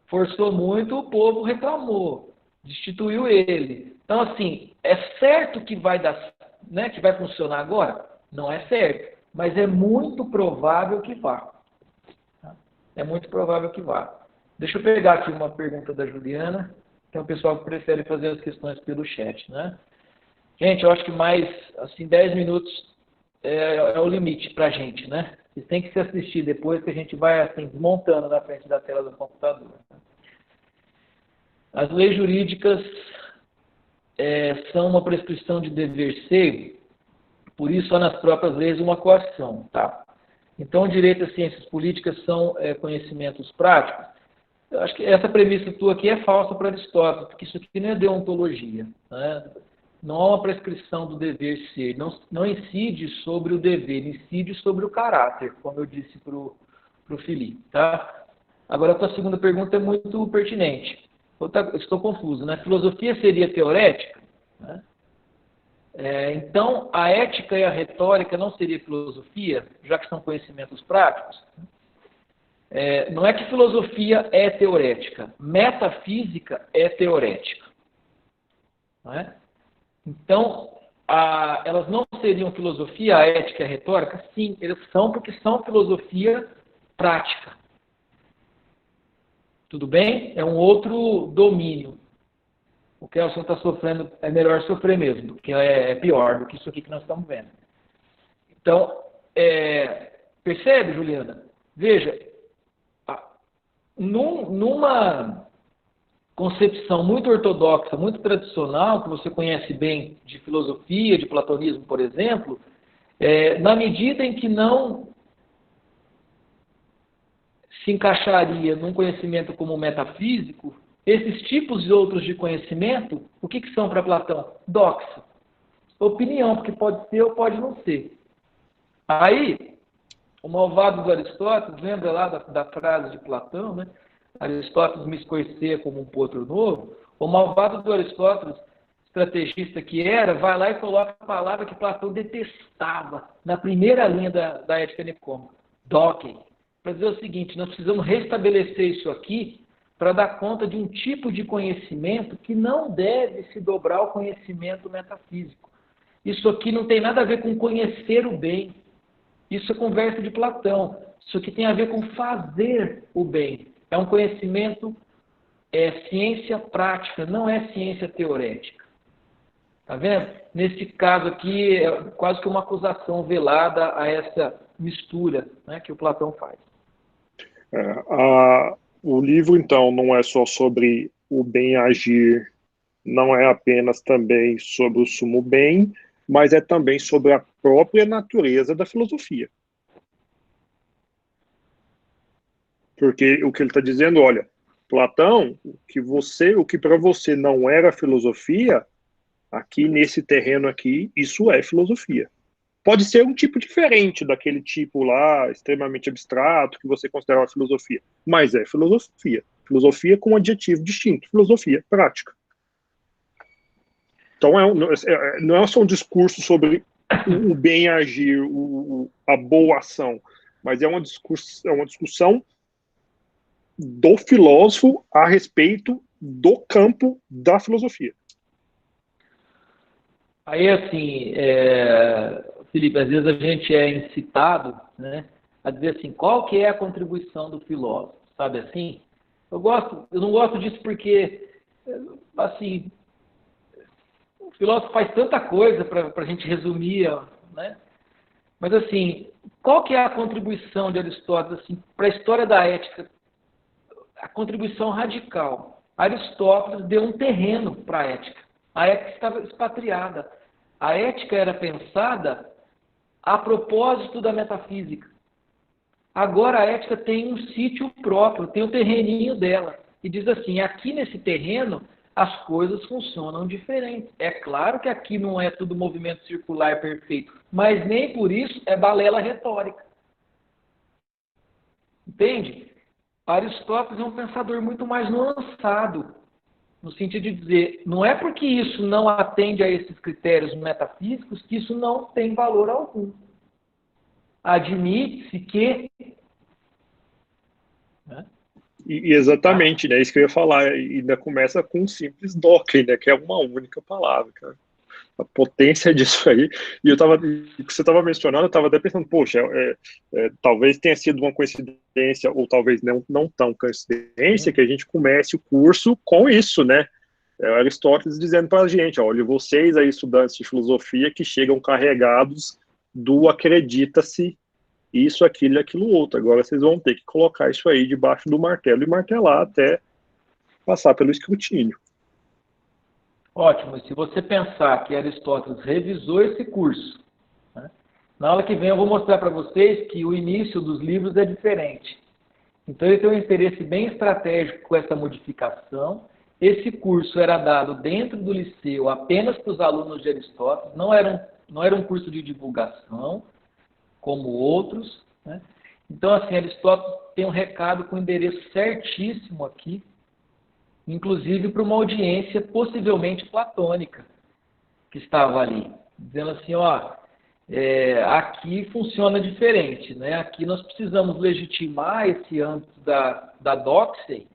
forçou muito, o povo reclamou, destituiu ele. Então, assim, é certo que vai dar, né, que vai funcionar agora? Não é certo, mas é muito provável que vá. É muito provável que vá. Deixa eu pegar aqui uma pergunta da Juliana, que é o pessoal que prefere fazer as questões pelo chat, né? Gente, eu acho que mais, assim, 10 minutos é o limite pra gente, né? Vocês têm que se assistir depois, que a gente vai, assim, desmontando na frente da tela do computador. As leis jurídicas são uma prescrição de dever ser, por isso há nas próprias leis uma coação, tá? Então, o direito e as ciências políticas são conhecimentos práticos. Eu acho que essa premissa tua aqui é falsa para Aristóteles, porque isso aqui não é deontologia, né? Não há uma prescrição do dever ser, não incide sobre o dever, incide sobre o caráter, como eu disse para o Felipe, tá? Agora, a tua segunda pergunta é muito pertinente. Estou confuso, né? Filosofia seria teorética? Né? Então, a ética e a retórica não seria filosofia, já que são conhecimentos práticos? Não é que filosofia é teorética, metafísica é teorética. Não é? Então, elas não seriam filosofia, a ética e a retórica? Sim, eles são porque são filosofia prática. Tudo bem? É um outro domínio. O que a está sofrendo é melhor sofrer mesmo, porque é pior do que isso aqui que nós estamos vendo. Então, percebe, Juliana? Veja, Numa concepção muito ortodoxa, muito tradicional, que você conhece bem de filosofia, de platonismo, por exemplo, na medida em que não se encaixaria num conhecimento como metafísico, esses tipos e outros de conhecimento, o que são para Platão? Doxa. Opinião, porque pode ser ou pode não ser. Aí, o malvado do Aristóteles, lembra lá da frase de Platão, né? Aristóteles me esconhecia como um potro novo. O malvado do Aristóteles, estrategista que era, vai lá e coloca a palavra que Platão detestava na primeira linha da Ética Nicômaca, doquem, para dizer o seguinte: nós precisamos restabelecer isso aqui para dar conta de um tipo de conhecimento que não deve se dobrar ao conhecimento metafísico. Isso aqui não tem nada a ver com conhecer o bem. Isso é conversa de Platão. Isso aqui tem a ver com fazer o bem. É um conhecimento, ciência prática, não é ciência teorética. Tá vendo? Nesse caso aqui, é quase que uma acusação velada a essa mistura, né, que o Platão faz. O livro, então, não é só sobre o bem agir, não é apenas também sobre o sumo bem, mas é também sobre a própria natureza da filosofia. Porque o que ele está dizendo, olha, Platão, o que para você não era filosofia, aqui nesse terreno aqui, isso é filosofia. Pode ser um tipo diferente daquele tipo lá, extremamente abstrato, que você considera uma filosofia, mas é filosofia. Filosofia com um adjetivo distinto, filosofia prática. Então, não é só um discurso sobre o bem agir, a boa ação, mas é uma discussão do filósofo a respeito do campo da filosofia. Aí, assim, Felipe, às vezes a gente é incitado, né, a dizer assim, qual que é a contribuição do filósofo, sabe assim? Eu não gosto disso porque, assim, o filósofo faz tanta coisa para a gente resumir, né? Mas, assim, qual que é a contribuição de Aristóteles assim, para a história da ética? A contribuição radical. Aristóteles deu um terreno para a ética. A ética estava expatriada. A ética era pensada a propósito da metafísica. Agora a ética tem um sítio próprio, tem um terreninho dela. E diz assim, aqui nesse terreno as coisas funcionam diferentes. É claro que aqui não é tudo movimento circular perfeito, mas nem por isso é balela retórica. Entende? Aristóteles é um pensador muito mais nuançado, no sentido de dizer, não é porque isso não atende a esses critérios metafísicos que isso não tem valor algum. Admite-se que... Né? E exatamente, né? Isso que eu ia falar. E ainda começa com um simples doquem, né? Que é uma única palavra, cara. A potência disso aí. E você estava mencionando, eu estava até pensando, poxa, talvez tenha sido uma coincidência, ou talvez não tão coincidência, que a gente comece o curso com isso, né? Aristóteles dizendo para a gente, olha, vocês aí, estudantes de filosofia, que chegam carregados do acredita-se isso, aquilo e aquilo outro. Agora vocês vão ter que colocar isso aí debaixo do martelo e martelar até passar pelo escrutínio. Ótimo. E se você pensar que Aristóteles revisou esse curso, né? Na aula que vem eu vou mostrar para vocês que o início dos livros é diferente. Então ele tem um interesse bem estratégico com essa modificação. Esse curso era dado dentro do liceu apenas para os alunos de Aristóteles, não era um curso de divulgação, como outros, né? Então, assim, Aristóteles tem um recado com endereço certíssimo aqui, inclusive para uma audiência possivelmente platônica que estava ali, dizendo assim, ó, aqui funciona diferente, né? Aqui nós precisamos legitimar esse âmbito da doxei,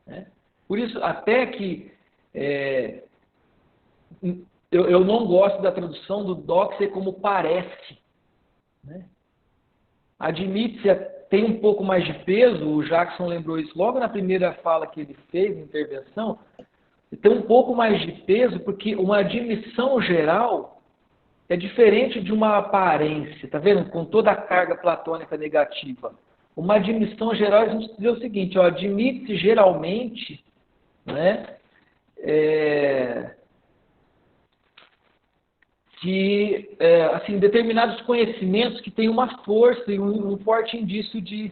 né? Por isso, até que eu não gosto da tradução do doxei como parece, né? Admite-se, tem um pouco mais de peso, o Jackson lembrou isso logo na primeira fala que ele fez, intervenção, tem um pouco mais de peso porque uma admissão geral é diferente de uma aparência, tá vendo? Com toda a carga platônica negativa. Uma admissão geral, a gente diz o seguinte, ó, admite-se geralmente, né, que assim, determinados conhecimentos que têm uma força e um forte indício de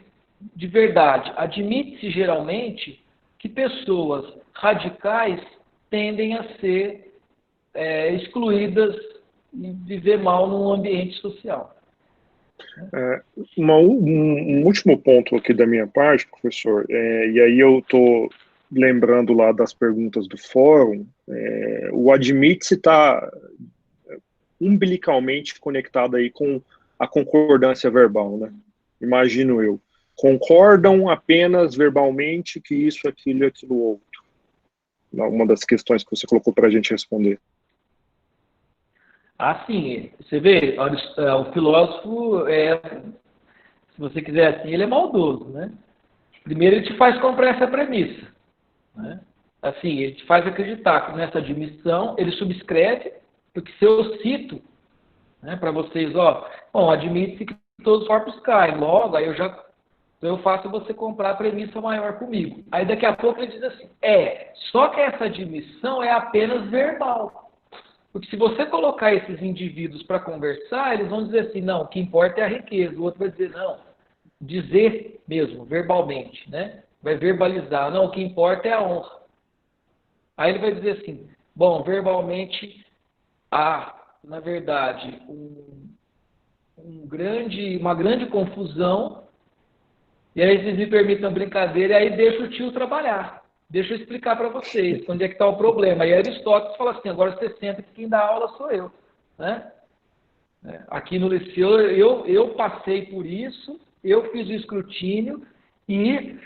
verdade. Admite-se geralmente que pessoas radicais tendem a ser excluídas e viver mal num ambiente social. Um último ponto aqui da minha parte, professor, e aí eu estou lembrando lá das perguntas do fórum, o admite-se está umbilicalmente conectado aí com a concordância verbal, né? Imagino eu. Concordam apenas verbalmente que isso, aquilo e aquilo outro. Uma das questões que você colocou para a gente responder. Sim, você vê, o filósofo, se você quiser assim, ele é maldoso, né? Primeiro ele te faz comprar essa premissa, né? Assim, ele te faz acreditar que nessa admissão ele subscreve, porque se eu cito, né, para vocês, bom, admite-se que todos os corpos caem, logo, aí eu faço você comprar a premissa maior comigo. Aí daqui a pouco ele diz assim, só que essa admissão é apenas verbal. Porque se você colocar esses indivíduos para conversar, eles vão dizer assim, não, o que importa é a riqueza. O outro vai dizer, não, dizer mesmo, verbalmente, né? Vai verbalizar, não, o que importa é a honra. Aí ele vai dizer assim, bom, verbalmente há, na verdade, uma grande confusão, e aí vocês me permitam a brincadeira, e aí deixa o tio trabalhar. Deixa eu explicar para vocês onde é que está o problema. E Aristóteles fala assim, agora você senta que quem dá aula sou eu. Né? Aqui no Liceu, eu passei por isso, eu fiz o escrutínio e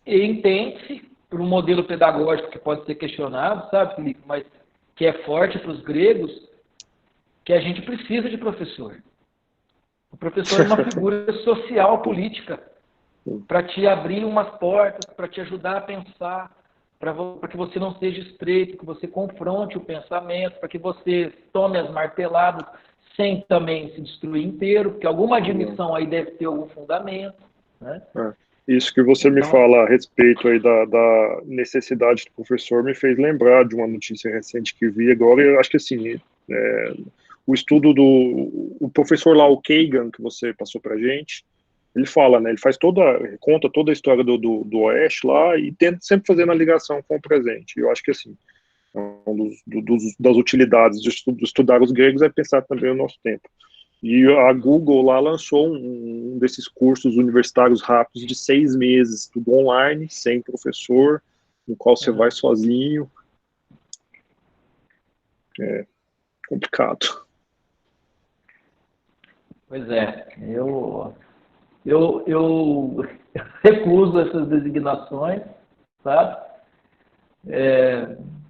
entende-se, por um modelo pedagógico que pode ser questionado, sabe, Felipe, mas que é forte para os gregos, que a gente precisa de professor. O professor é uma figura social, política, para te abrir umas portas, para te ajudar a pensar, para que você não seja estreito, que você confronte o pensamento, para que você tome as marteladas sem também se destruir inteiro, porque alguma admissão aí deve ter algum fundamento. Né? Isso que você me fala a respeito aí da necessidade do professor me fez lembrar de uma notícia recente que vi agora, e eu acho que assim, o estudo o professor lá, o Kagan, que você passou para a gente, ele fala, né? Ele conta toda a história do Oeste lá e tenta sempre fazer uma ligação com o presente. Eu acho que assim, das utilidades de estudar os gregos é pensar também no nosso tempo. E a Google lá lançou um desses cursos universitários rápidos de 6 meses, tudo online, sem professor, no qual você vai sozinho. É complicado. Pois é, eu recuso essas designações, sabe?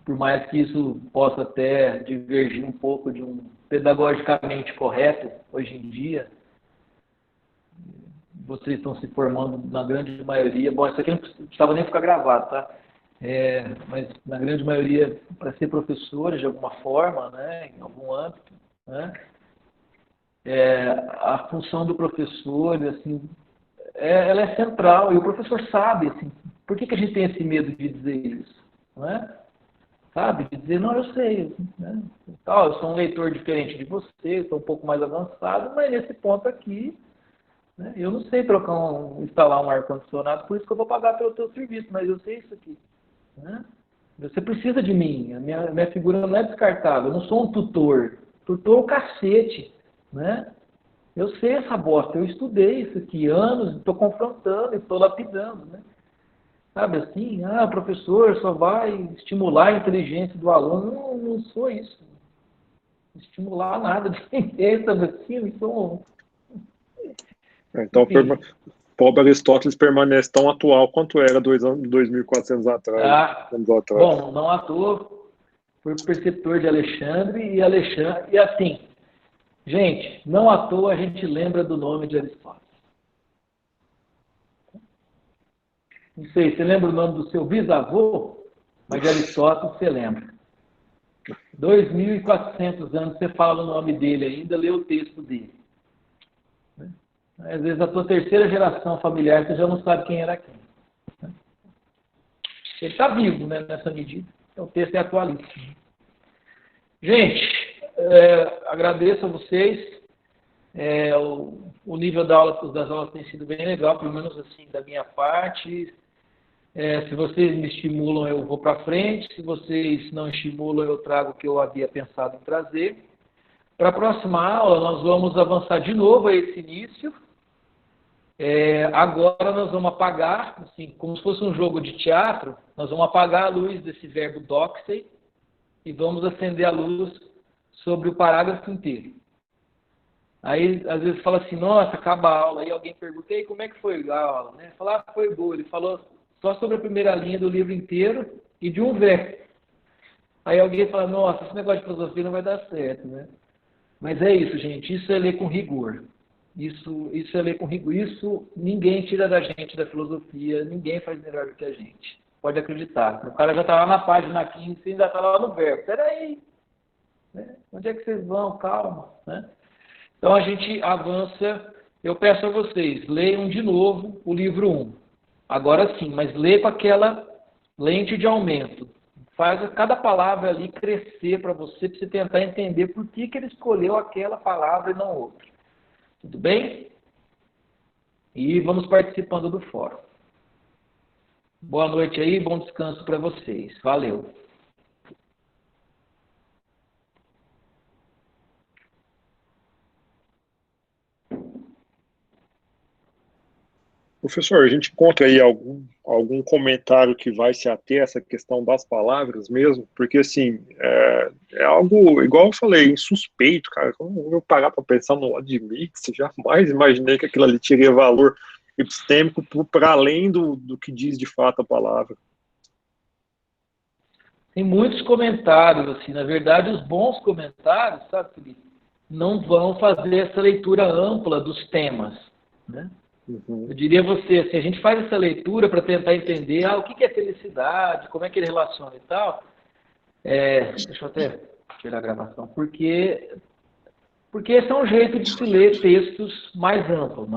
Por mais que isso possa até divergir um pouco de um pedagogicamente correto hoje em dia, vocês estão se formando na grande maioria, bom, isso aqui não precisava nem ficar gravado, tá? Mas na grande maioria para ser professores de alguma forma, né, em algum âmbito, né? A função do professor, assim, ela é central, e o professor sabe, assim, por que a gente tem esse medo de dizer isso, não é? Sabe, de dizer, não, eu sei, né? Eu sou um leitor diferente de você, sou um pouco mais avançado, mas nesse ponto aqui, né, eu não sei instalar um ar-condicionado, por isso que eu vou pagar pelo teu serviço, mas eu sei isso aqui, né? Você precisa de mim, a minha figura não é descartável, eu não sou um tutor o cacete, né? Eu sei essa bosta, eu estudei isso aqui anos, estou confrontando, estou lapidando, né? Sabe assim, o professor só vai estimular a inteligência do aluno. Não sou isso. Estimular nada de ninguém, sabe assim? Então, pobre Aristóteles permanece tão atual quanto era 2.400 atrás. Bom, não à toa, foi preceptor de Alexandre, e assim, gente, não à toa a gente lembra do nome de Aristóteles. Não sei, você lembra o nome do seu bisavô? Mas de Aristóteles você lembra. 2.400 anos você fala o nome dele ainda, lê o texto dele. Às vezes, a tua terceira geração familiar, você já não sabe quem era quem. Né? Ele está vivo, né, nessa medida. Então, o texto é atualíssimo. Gente, agradeço a vocês. O nível das aulas tem sido bem legal, pelo menos assim, da minha parte. Se vocês me estimulam, eu vou para frente. Se vocês não estimulam, eu trago o que eu havia pensado em trazer. Para a próxima aula, nós vamos avançar de novo a esse início. Agora nós vamos apagar, assim, como se fosse um jogo de teatro, nós vamos apagar a luz desse verbo doxei e vamos acender a luz sobre o parágrafo inteiro. Aí, às vezes, fala assim, nossa, acaba a aula. Aí alguém pergunta, e como é que foi a aula? Né? Fala, foi boa. Ele falou só sobre a primeira linha do livro inteiro e de um verso. Aí alguém fala, nossa, esse negócio de filosofia não vai dar certo, né? Mas é isso, gente. Isso é ler com rigor. Isso é ler com rigor. Isso ninguém tira da gente da filosofia. Ninguém faz melhor do que a gente. Pode acreditar. O cara já está lá na página 15 e ainda está lá no verbo. Peraí. Né? Onde é que vocês vão? Calma. Né? Então a gente avança. Eu peço a vocês, leiam de novo o livro 1. Agora sim, mas leia com aquela lente de aumento. Faz cada palavra ali crescer para você tentar entender por que ele escolheu aquela palavra e não outra. Tudo bem? E vamos participando do fórum. Boa noite aí, bom descanso para vocês. Valeu. Professor, a gente encontra aí algum comentário que vai se ater a essa questão das palavras mesmo? Porque, assim, é algo, igual eu falei, insuspeito, cara. Quando eu parar para pensar no Leibniz, jamais imaginei que aquilo ali teria valor epistêmico para além do que diz de fato a palavra. Tem muitos comentários, assim, na verdade, os bons comentários, sabe, Felipe, não vão fazer essa leitura ampla dos temas, né? Eu diria a você, assim, a gente faz essa leitura para tentar entender o que é felicidade, como é que ele relaciona e tal. Deixa eu até tirar a gravação, porque esse é um jeito de se ler textos mais amplos, não é?